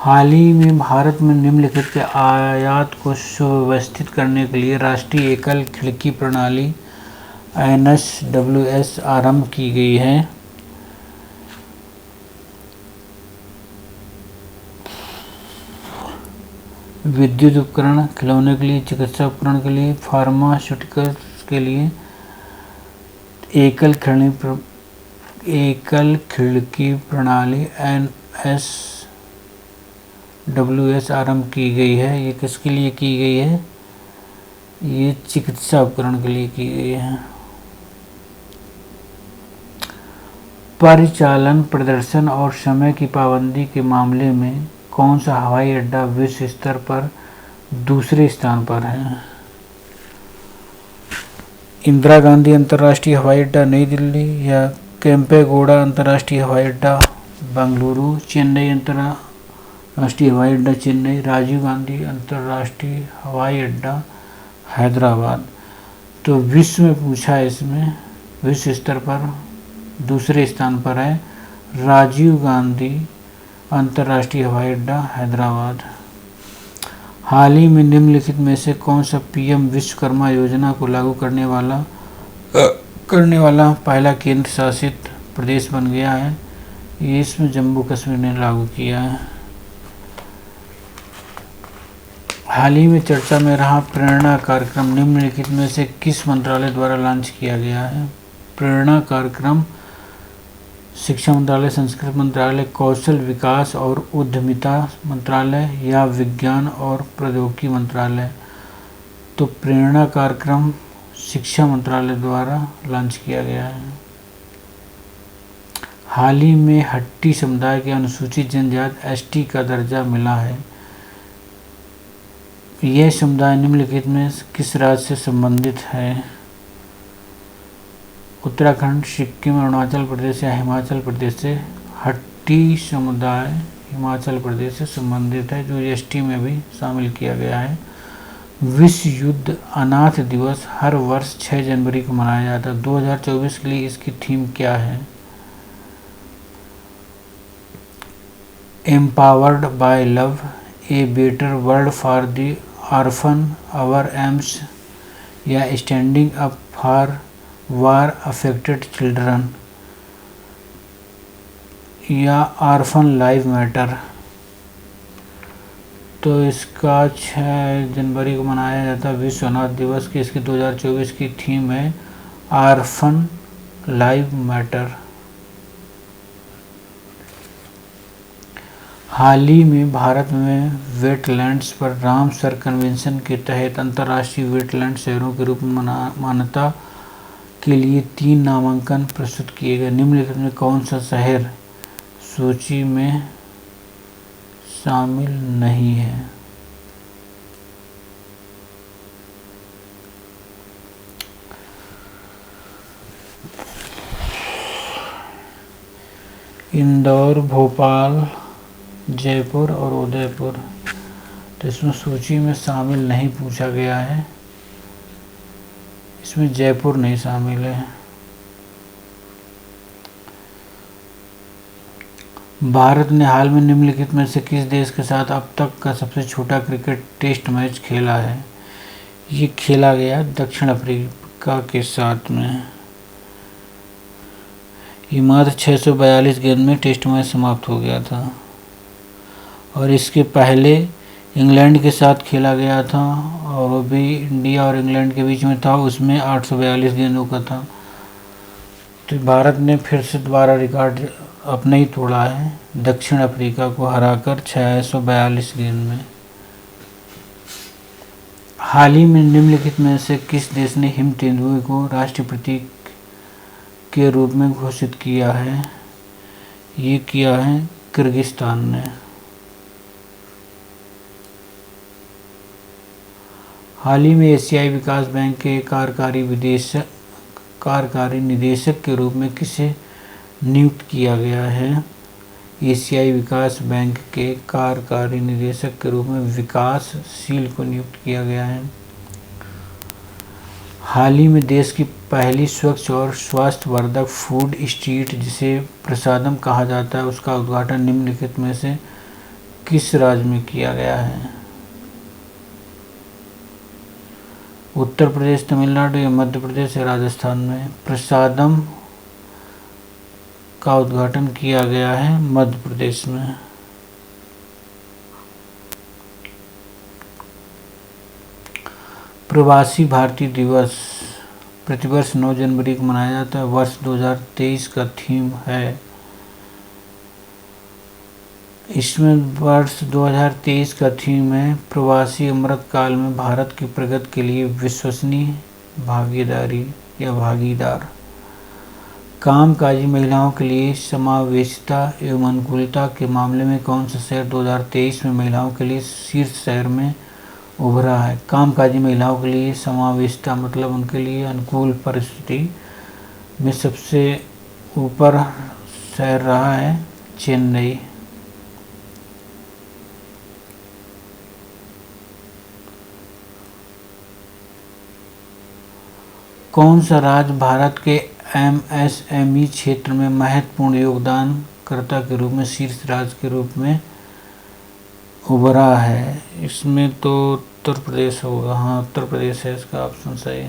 A: हाल ही में भारत में निम्नलिखित के आयात को सुव्यवस्थित करने के लिए राष्ट्रीय एकल खिड़की प्रणाली (NSWS) आरंभ की गई है। विद्युत उपकरण, खिलौने के लिए, चिकित्सा उपकरण के लिए, फार्मास्यूटिकल्स के लिए एकल खिड़की प्रणाली NSWS आरंभ की गई है। ये किसके लिए की गई है? ये चिकित्सा उपकरण के लिए की गई है। परिचालन प्रदर्शन और समय की पाबंदी के मामले में कौन सा हवाई अड्डा विश्व स्तर पर दूसरे स्थान पर है? इंदिरा गांधी अंतर्राष्ट्रीय हवाई अड्डा नई दिल्ली, या केम्पेगौड़ा अंतर्राष्ट्रीय हवाई अड्डा बेंगलुरु, चेन्नई अंतर्राष्ट्रीय हवाई अड्डा चेन्नई, राजीव गांधी अंतर्राष्ट्रीय हवाई अड्डा हैदराबाद। तो विश्व में पूछा है, इसमें विश्व स्तर पर दूसरे स्थान पर है राजीव गांधी अंतर्राष्ट्रीय हवाई अड्डा हैदराबाद। हाल ही में निम्नलिखित में से कौन सा पीएम विश्वकर्मा योजना को लागू करने वाला पहला केंद्र शासित प्रदेश बन गया है? ये इसमें जम्मू कश्मीर ने लागू किया है। हाल ही में चर्चा में रहा प्रेरणा कार्यक्रम निम्नलिखित में से किस मंत्रालय द्वारा लॉन्च किया गया है? प्रेरणा कार्यक्रम शिक्षा मंत्रालय, संस्कृति मंत्रालय, कौशल विकास और उद्यमिता मंत्रालय, या विज्ञान और प्रौद्योगिकी मंत्रालय? तो प्रेरणा कार्यक्रम शिक्षा मंत्रालय द्वारा लॉन्च किया गया है। हाल ही में हट्टी समुदाय के अनुसूचित जनजाति (ST) का दर्जा मिला है। यह समुदाय निम्नलिखित में किस राज्य से संबंधित है? उत्तराखंड, सिक्किम, अरुणाचल प्रदेश या हिमाचल प्रदेश से? हट्टी समुदाय हिमाचल प्रदेश से संबंधित है, जो ST में भी शामिल किया गया है। विश्व युद्ध अनाथ दिवस हर वर्ष 6 जनवरी को मनाया जाता है। 2024 के लिए इसकी थीम क्या है? Empowered by love, a better world for the orphan, our aims, या standing up for war affected children, या ऑर्फन लाइव मैटर? तो इसका 6 जनवरी को मनाया जाता है विश्व अनाथ दिवस की। इसकी 2024 की थीम है ऑर्फन लाइव मैटर। हाल ही में भारत में वेटलैंड्स पर रामसर कन्वेंशन के तहत अंतर्राष्ट्रीय वेटलैंड शहरों के रूप में मान्यता के लिए 3 नामांकन प्रस्तुत किए गए। निम्नलिखित में कौन सा शहर सूची में शामिल नहीं है? इंदौर, भोपाल, जयपुर और उदयपुर। तो इसमें सूची में शामिल नहीं पूछा गया है, इसमें जयपुर नहीं शामिल है। भारत ने हाल में निम्नलिखित में से किस देश के साथ अब तक का सबसे छोटा क्रिकेट टेस्ट मैच खेला है? ये खेला गया दक्षिण अफ्रीका के साथ में। ये मात्र 642 गेंद में टेस्ट मैच समाप्त हो गया था। और इसके पहले इंग्लैंड के साथ खेला गया था, और वो भी इंडिया और इंग्लैंड के बीच में था, उसमें 842 गेंदों का था। तो भारत ने फिर से दोबारा रिकॉर्ड अपना ही तोड़ा है, दक्षिण अफ्रीका को हराकर 642 गेंद में। हाल ही में निम्नलिखित में से किस देश ने हिम तेंदुए को राष्ट्रीय प्रतीक के रूप में घोषित किया है? ये किया है किर्गिस्तान ने। हाल ही में एशियाई विकास बैंक के कार्यकारी निदेशक के रूप में किसे नियुक्त किया गया है? एशियाई विकास बैंक के कार्यकारी निदेशक के रूप में विकासशील को नियुक्त किया गया है। हाल ही में देश की पहली स्वच्छ और स्वास्थ्यवर्धक फूड स्ट्रीट, जिसे प्रसादम कहा जाता है, उसका उद्घाटन निम्नलिखित में से किस राज्य में किया गया है? उत्तर प्रदेश, तमिलनाडु या मध्य प्रदेश या राजस्थान में? प्रसादम का उद्घाटन किया गया है मध्य प्रदेश में। प्रवासी भारतीय दिवस प्रतिवर्ष 9 जनवरी को मनाया जाता है। वर्ष 2023 का थीम है, इसमें वर्ष 2023 का थीम है प्रवासी अमृत काल में भारत की प्रगति के लिए विश्वसनीय भागीदारी या भागीदार। कामकाजी महिलाओं के लिए समावेशिता एवं अनुकूलता के मामले में कौन सा शहर 2023 में महिलाओं के लिए शीर्ष शहर में उभरा है? कामकाजी महिलाओं के लिए समावेशिता मतलब उनके लिए अनुकूल परिस्थिति में सबसे ऊपर शहर रहा है चेन्नई। कौन सा राज्य भारत के एमएसएमई क्षेत्र में महत्वपूर्ण योगदानकर्ता के रूप में शीर्ष राज्य के रूप में उभरा है? इसमें तो उत्तर प्रदेश होगा। हाँ, उत्तर प्रदेश है इसका ऑप्शन सही।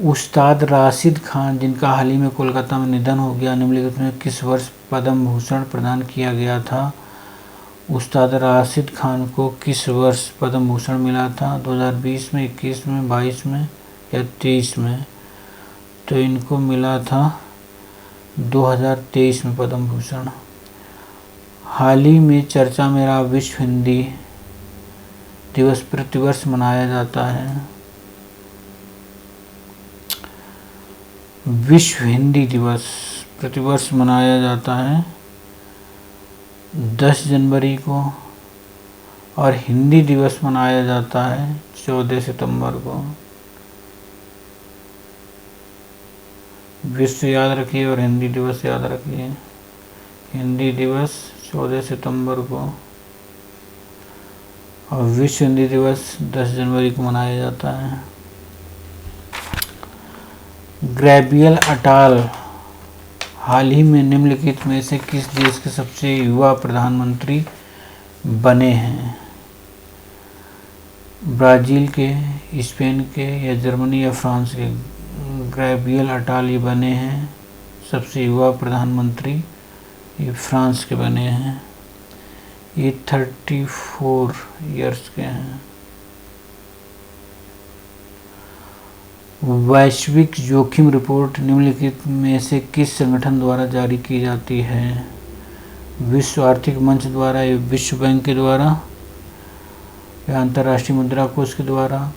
A: उस्ताद राशिद खान, जिनका हाल ही में कोलकाता में निधन हो गया, निम्नलिखित में किस वर्ष पद्म भूषण प्रदान किया गया था? उस्ताद राशिद खान को किस वर्ष पद्म भूषण मिला था? 2020 में, 21 में, 22 में या 23 में? तो इनको मिला था 2023 में पद्म भूषण। हाल ही में चर्चा में रहा विश्व हिंदी दिवस प्रतिवर्ष मनाया जाता है। विश्व हिंदी दिवस प्रतिवर्ष मनाया जाता है 10 जनवरी को, और हिंदी दिवस मनाया जाता है 14 सितंबर को। विश्व याद रखिए और हिंदी दिवस याद रखिए। हिंदी दिवस 14 सितंबर को और विश्व हिंदी दिवस 10 जनवरी को मनाया जाता है। गैब्रियल अटाल हाल ही में निम्नलिखित में से किस देश के सबसे युवा प्रधानमंत्री बने हैं? ब्राज़ील के, स्पेन के या जर्मनी या फ्रांस के? गैब्रियल अटाल ये बने हैं सबसे युवा प्रधानमंत्री, ये फ्रांस के बने हैं। ये 34 इयर्स के हैं। वैश्विक जोखिम रिपोर्ट निम्नलिखित में से किस संगठन द्वारा जारी की जाती है? विश्व आर्थिक मंच द्वारा या विश्व बैंक के द्वारा या अंतर्राष्ट्रीय मुद्रा कोष के द्वारा?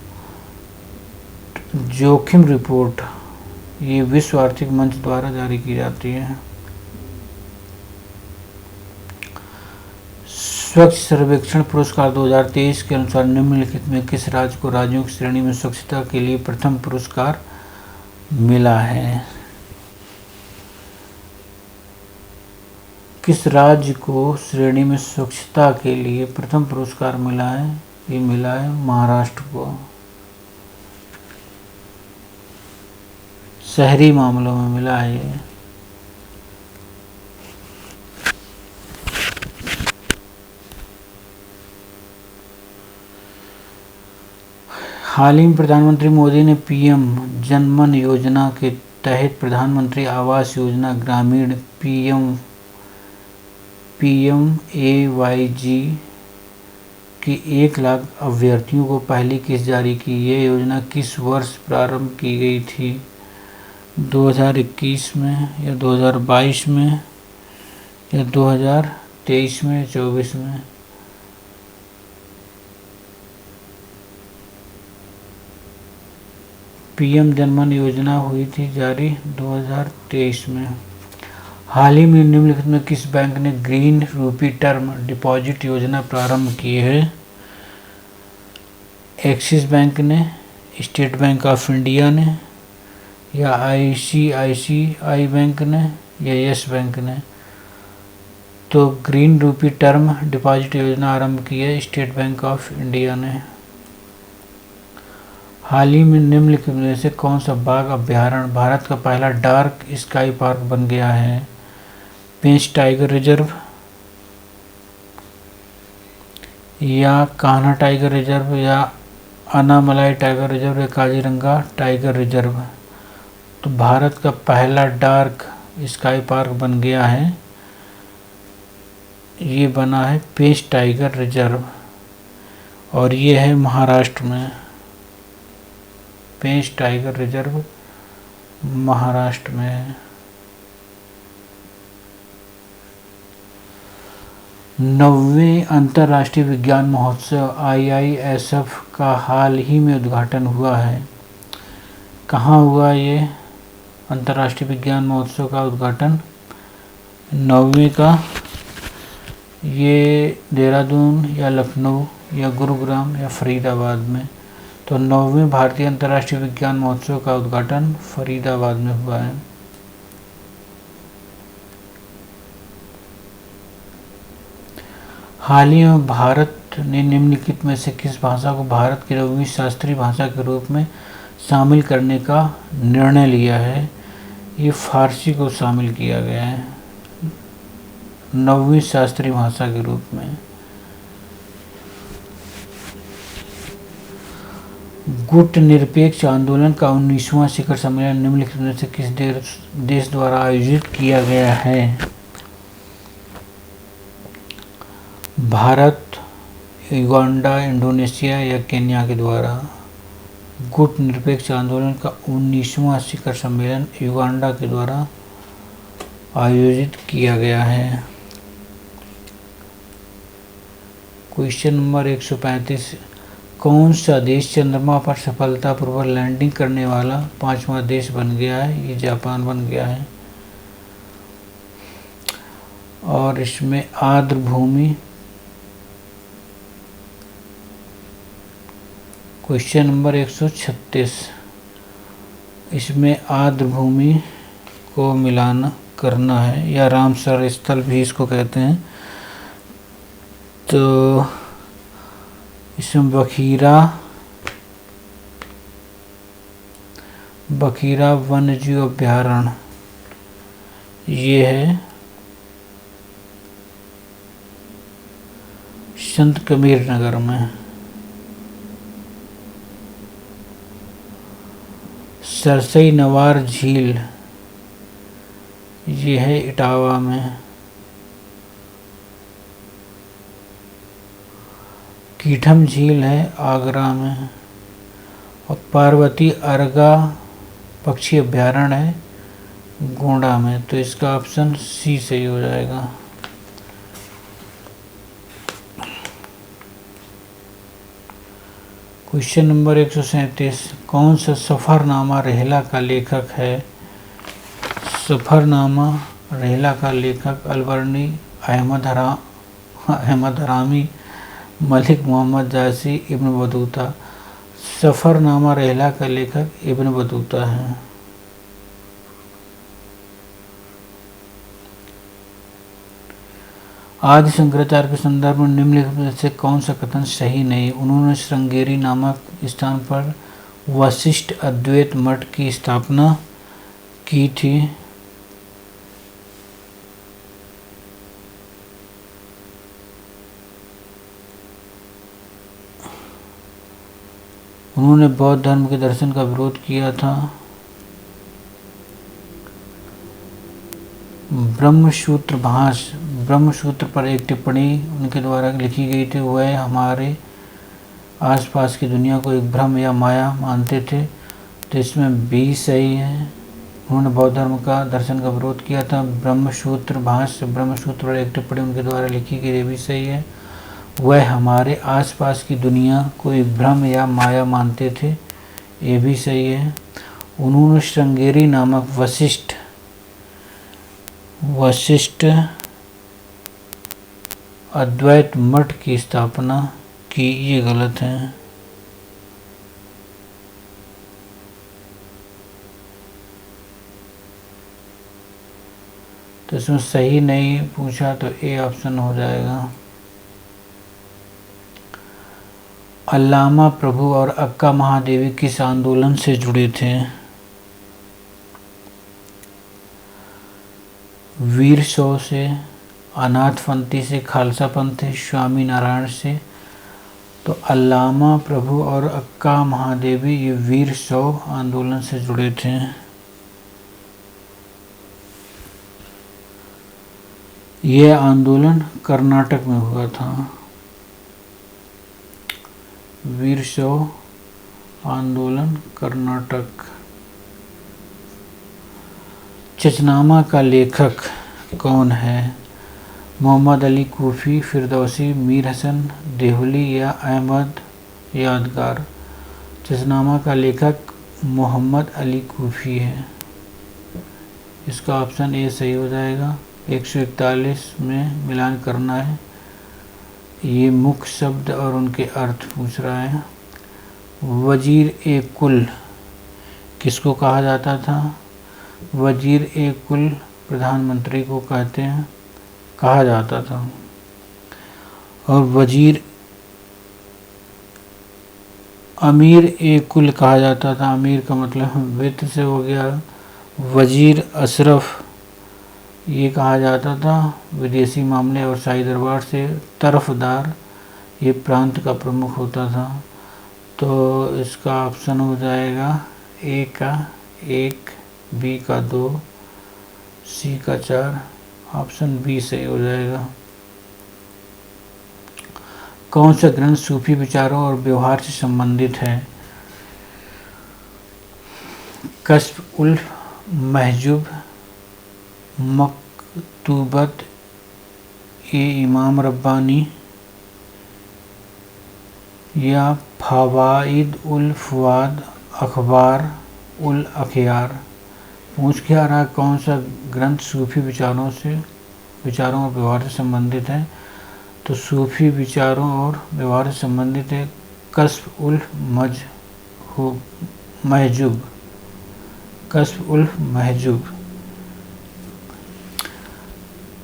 A: जोखिम रिपोर्ट ये विश्व आर्थिक मंच द्वारा जारी की जाती है। स्वच्छ सर्वेक्षण पुरस्कार 2023 के अनुसार निम्नलिखित में किस राज्य को राज्यों की श्रेणी में स्वच्छता के लिए प्रथम पुरस्कार मिला है? किस राज्य को श्रेणी में स्वच्छता के लिए प्रथम पुरस्कार मिला है? ये मिला है महाराष्ट्र को। शहरी मामलों में मिला है ये। हाल ही में प्रधानमंत्री मोदी ने पीएम जनमन योजना के तहत प्रधानमंत्री आवास योजना ग्रामीण PMAYG की 1 लाख अभ्यर्थियों को पहली किस्त जारी की। यह योजना किस वर्ष प्रारंभ की गई थी? 2021 में या 2022 में या 2023 में या 24 में? पीएम जनमन योजना हुई थी जारी 2023 में। हाल ही में निम्नलिखित में किस बैंक ने ग्रीन रूपी टर्म डिपॉजिट योजना प्रारंभ की है? एक्सिस बैंक ने, स्टेट बैंक ऑफ इंडिया ने या ICICI बैंक ने या यस बैंक ने? तो ग्रीन रूपी टर्म डिपॉजिट योजना आरंभ की है स्टेट बैंक ऑफ इंडिया ने। हाल ही में निम्नलिखित में से कौन सा बाघ अभयारण्य भारत का पहला डार्क स्काई पार्क बन गया है? पेंच टाइगर रिजर्व, या कान्हा टाइगर रिजर्व, या अनामलाई टाइगर रिजर्व, या काजीरंगा टाइगर रिजर्व। तो भारत का पहला डार्क स्काई पार्क बन गया है, ये बना है पेंच टाइगर रिजर्व, और ये है महाराष्ट्र में। पेंच टाइगर रिजर्व महाराष्ट्र में है। 9वें अंतर्राष्ट्रीय विज्ञान महोत्सव IISF का हाल ही में उद्घाटन हुआ है। कहाँ हुआ ये अंतर्राष्ट्रीय विज्ञान महोत्सव का उद्घाटन? 9वें का, ये देहरादून या लखनऊ या गुरुग्राम या फरीदाबाद में। तो 9वें भारतीय अंतर्राष्ट्रीय विज्ञान महोत्सव का उद्घाटन फरीदाबाद में हुआ है। हाल ही में भारत ने निम्नलिखित में से किस भाषा को भारत की 9वीं शास्त्रीय भाषा के रूप में शामिल करने का निर्णय लिया है? ये फारसी को शामिल किया गया है 9वीं शास्त्रीय भाषा के रूप में। गुट निरपेक्ष आंदोलन का 19वां शिखर सम्मेलन निम्नलिखित में से किस देश द्वारा आयोजित किया गया है? भारत, युगांडा, इंडोनेशिया या केन्या के द्वारा। गुट निरपेक्ष आंदोलन का 19वां शिखर सम्मेलन युगांडा के द्वारा आयोजित किया गया है। क्वेश्चन नंबर 135, कौन सा देश चंद्रमा पर सफलतापूर्वक लैंडिंग करने वाला 5वां देश बन गया है? ये जापान बन गया है। और इसमें आर्द्र भूमि, क्वेश्चन नंबर 136, इसमें आर्द्र भूमि को मिलान करना है, या रामसर स्थल भी इसको कहते हैं। तो इसमें बखीरा वन्यजीव अभयारण्य ये है संत कबीर नगर में। सरसई नवार झील ये है इटावा में। कीठम झील है आगरा में। और पार्वती अर्गा पक्षी अभयारण्य है गोंडा में। तो इसका ऑप्शन सी सही हो जाएगा। क्वेश्चन नंबर 137, कौन सा सफ़रनामा रेहला का लेखक है? सफ़रनामा रेहला का लेखक अलबर्नी, अहमद हरामी, मलिक मोहम्मद जासी, इब्न बतूता। सफ़रनामा रेहला का लेखक इब्न बतूता है। आदि शंकराचार्य के संदर्भ में निम्नलिखित में से कौन सा कथन सही नहीं? उन्होंने श्रृंगेरी नामक स्थान पर वशिष्ठ अद्वैत मठ की स्थापना की थी। उन्होंने बौद्ध धर्म के दर्शन का विरोध किया था। ब्रह्मसूत्र भाष्य, ब्रह्मसूत्र पर एक टिप्पणी उनके द्वारा लिखी गई थी। वह हमारे आसपास की दुनिया को एक भ्रम या माया मानते थे। तो इसमें बी सही है। उन्होंने बौद्ध धर्म का दर्शन का विरोध किया था। ब्रह्मसूत्र भाष्य, ब्रह्मसूत्र पर एक टिप्पणी उनके द्वारा लिखी गई, ये भी सही है। वह हमारे आसपास की दुनिया को एक भ्रम या माया मानते थे, ये भी सही है। उन्होंने श्रृंगेरी नामक वशिष्ठ अद्वैत मठ की स्थापना की, ये गलत है। तो इसमें सही नहीं पूछा तो ए ऑप्शन हो जाएगा। अल्लामा प्रभु और अक्का महादेवी किस आंदोलन से जुड़े थे? वीर शैव से, अनाथ पंथी से, खालसा पंथ से, स्वामी नारायण से, तो अल्लामा प्रभु और अक्का महादेवी ये वीर शैव आंदोलन से जुड़े थे। यह आंदोलन कर्नाटक में हुआ था। वीर शैव आंदोलन कर्नाटक। चचनामा का लेखक कौन है? मोहम्मद अली कूफी, फिरदौसी, मीर हसन देहली या अहमद यादगार। चचनामा का लेखक मोहम्मद अली कूफी है। इसका ऑप्शन ए सही हो जाएगा। 141 में मिलान करना है। ये मुख्य शब्द और उनके अर्थ पूछ रहा है। वजीर ए कुल किसको कहा जाता था? वजीर ए कुल प्रधानमंत्री को कहा जाता था। और वजीर अमीर ए कुल कहा जाता था। अमीर का मतलब वित्त से हो गया। वजीर अशरफ ये कहा जाता था विदेशी मामले और शाही दरबार से। तरफदार ये प्रांत का प्रमुख होता था। तो इसका ऑप्शन हो जाएगा ए का 1, बी का 2, सी का 4। ऑप्शन बी सही हो जाएगा। कौन सा ग्रंथ सूफी विचारों और व्यवहार से संबंधित है? कश्फ उल महजूब, मकतूबत ए इमाम रब्बानी या फवाइद उल फवाद, अखबार उल अखयार। पूछ क्या रहा कौन सा ग्रंथ सूफी विचारों और व्यवहार से संबंधित है? तो सूफी विचारों और व्यवहार से संबंधित है कश्फ उल महजूब। कश्फ उल महजूब।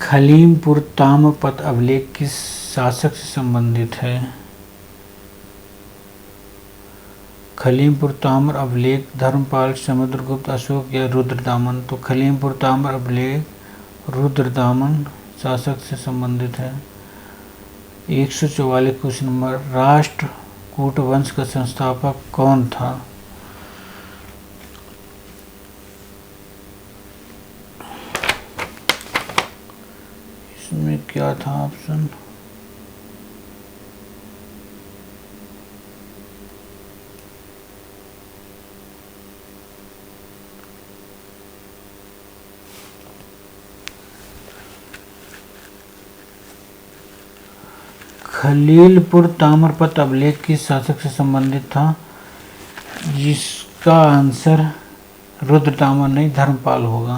A: खलीमपुर ताम्रपत्र अभिलेख किस शासक से संबंधित है? खलीमपुर ताम्र अभिलेख धर्मपाल, समुद्रगुप्त, अशोक या रुद्रदामन। तो खलीमपुर ताम्र अभिलेख रुद्रदामन शासक से संबंधित है। 144 क्वेश्चन नंबर। राष्ट्रकूट वंश का संस्थापक कौन था? इसमें क्या था ऑप्शन? खलीलपुर ताम्रपत्र अभिलेख किस शासक से संबंधित था? जिसका आंसर रुद्रदामन नहीं धर्मपाल होगा।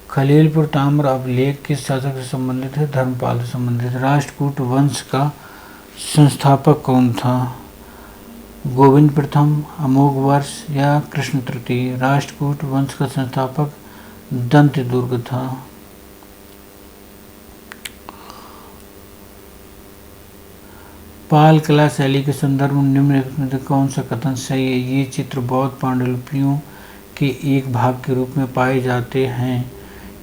A: खलीलपुर ताम्र अभिलेख किस शासक से संबंधित है? धर्मपाल से संबंधित। राष्ट्रकूट वंश का संस्थापक कौन था? गोविंद प्रथम, अमोघवर्ष या कृष्ण तृतीय। राष्ट्रकूट वंश का संस्थापक दंतदुर्ग था। पाल कला शैली के संदर्भ में निम्नलिखित में कौन सा कथन सही है? ये चित्र बौद्ध पांडुलिपियों के एक भाग के रूप में पाए जाते हैं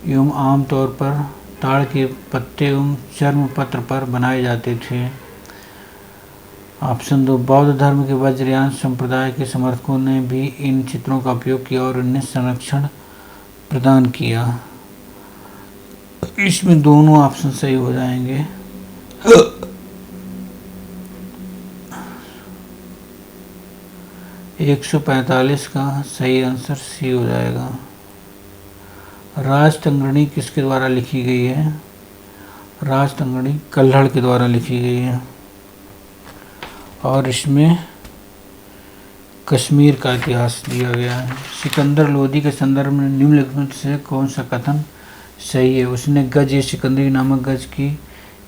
A: एवं आमतौर पर ताड़ के पत्ते एवं चर्म पत्र पर बनाए जाते थे। ऑप्शन 2 बौद्ध धर्म के वज्रयान संप्रदाय के समर्थकों ने भी इन चित्रों का उपयोग किया और इन्हें संरक्षण प्रदान किया। इसमें दोनों ऑप्शन सही हो जाएंगे। एक 145 का सही आंसर सी हो जाएगा। राजतंगणी किसके द्वारा लिखी गई है? राजतंगणी कल्हड़ के द्वारा लिखी गई है और इसमें कश्मीर का इतिहास दिया गया है। सिकंदर लोदी के संदर्भ में निम्नलिखित से कौन सा कथन सही है? उसने गज ए सिकंदरी नामक गज की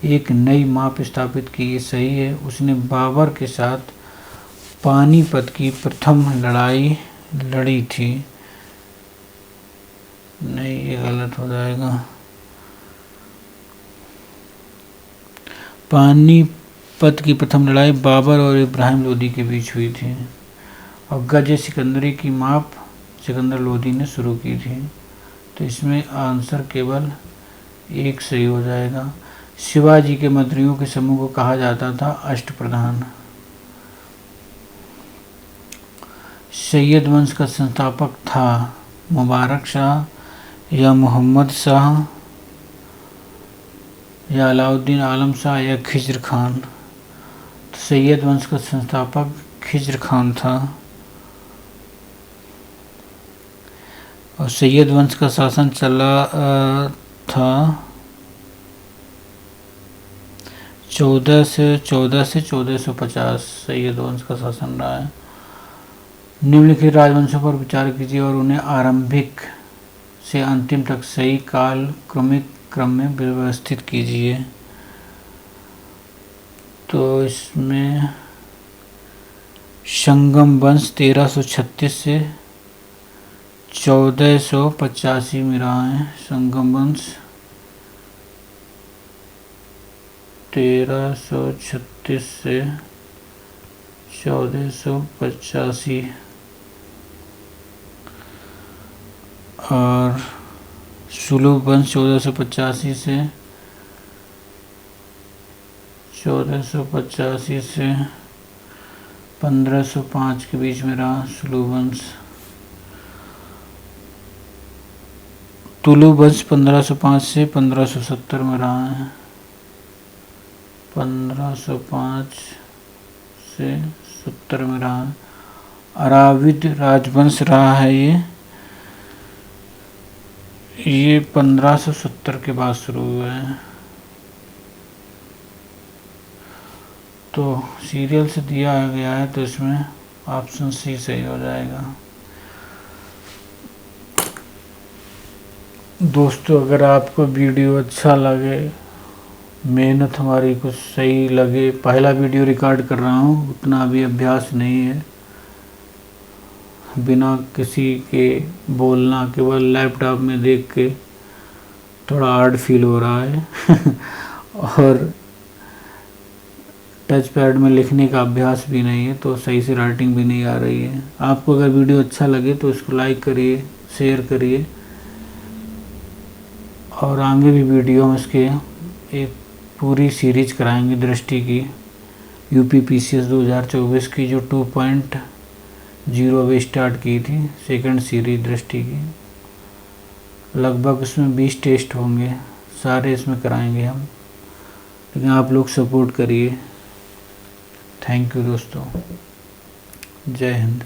A: एक नई माप स्थापित की, ये सही है। उसने बाबर के साथ पानीपत की प्रथम लड़ाई लड़ी थी, नहीं ये गलत हो जाएगा। पानीपत की प्रथम लड़ाई बाबर और इब्राहिम लोदी के बीच हुई थी। और गज सिकंदरी की माप सिकंदर लोदी ने शुरू की थी। तो इसमें आंसर केवल एक सही हो जाएगा। शिवाजी के मंत्रियों के समूह को कहा जाता था अष्टप्रधान। सैयद वंश का संस्थापक था मुबारक शाह या मोहम्मद शाह या अलाउद्दीन आलम शाह या खिज्र खान। तो सैयद वंश का संस्थापक खिज्र खान था। और सैयद वंश का शासन चला था 1400 से 1450 सैयद वंश का शासन रहा है। निम्नलिखित राजवंशों पर विचार कीजिए और उन्हें आरंभिक से अंतिम तक सही काल क्रमिक क्रम में व्यवस्थित कीजिए। तो इसमें संगम वंश 1336 से 1485 में रहा है। संगम वंश 1336 से 1485 और सुलभ वंश 1485 से 1505 के बीच में रहा सुलभ वंश। तुलु वंश 1505 से 1570 में रहा है। 1505 से 70 में रहा है। अराविद राजवंश रहा है ये 1570 के बाद शुरू हुआ है। तो सीरियल से दिया गया है तो इसमें ऑप्शन सी सही हो जाएगा। दोस्तों अगर आपको वीडियो अच्छा लगे, मेहनत हमारी कुछ सही लगे, पहला वीडियो रिकॉर्ड कर रहा हूँ, उतना अभी अभ्यास नहीं है, बिना किसी के बोलना केवल लैपटॉप में देख के थोड़ा हार्ड फील हो रहा है और टच पैड में लिखने का अभ्यास भी नहीं है तो सही से राइटिंग भी नहीं आ रही है। आपको अगर वीडियो अच्छा लगे तो इसको लाइक करिए, शेयर करिए और आगे भी वीडियो में इसके एक पूरी सीरीज कराएंगे दृष्टि की यूपीपीसीएस 2024 की जो 2.0 अभी स्टार्ट की थी, सेकंड सीरीज दृष्टि की। लगभग इसमें 20 टेस्ट होंगे, सारे इसमें कराएंगे हम, लेकिन आप लोग सपोर्ट करिए। थैंक यू दोस्तों, जय हिंद।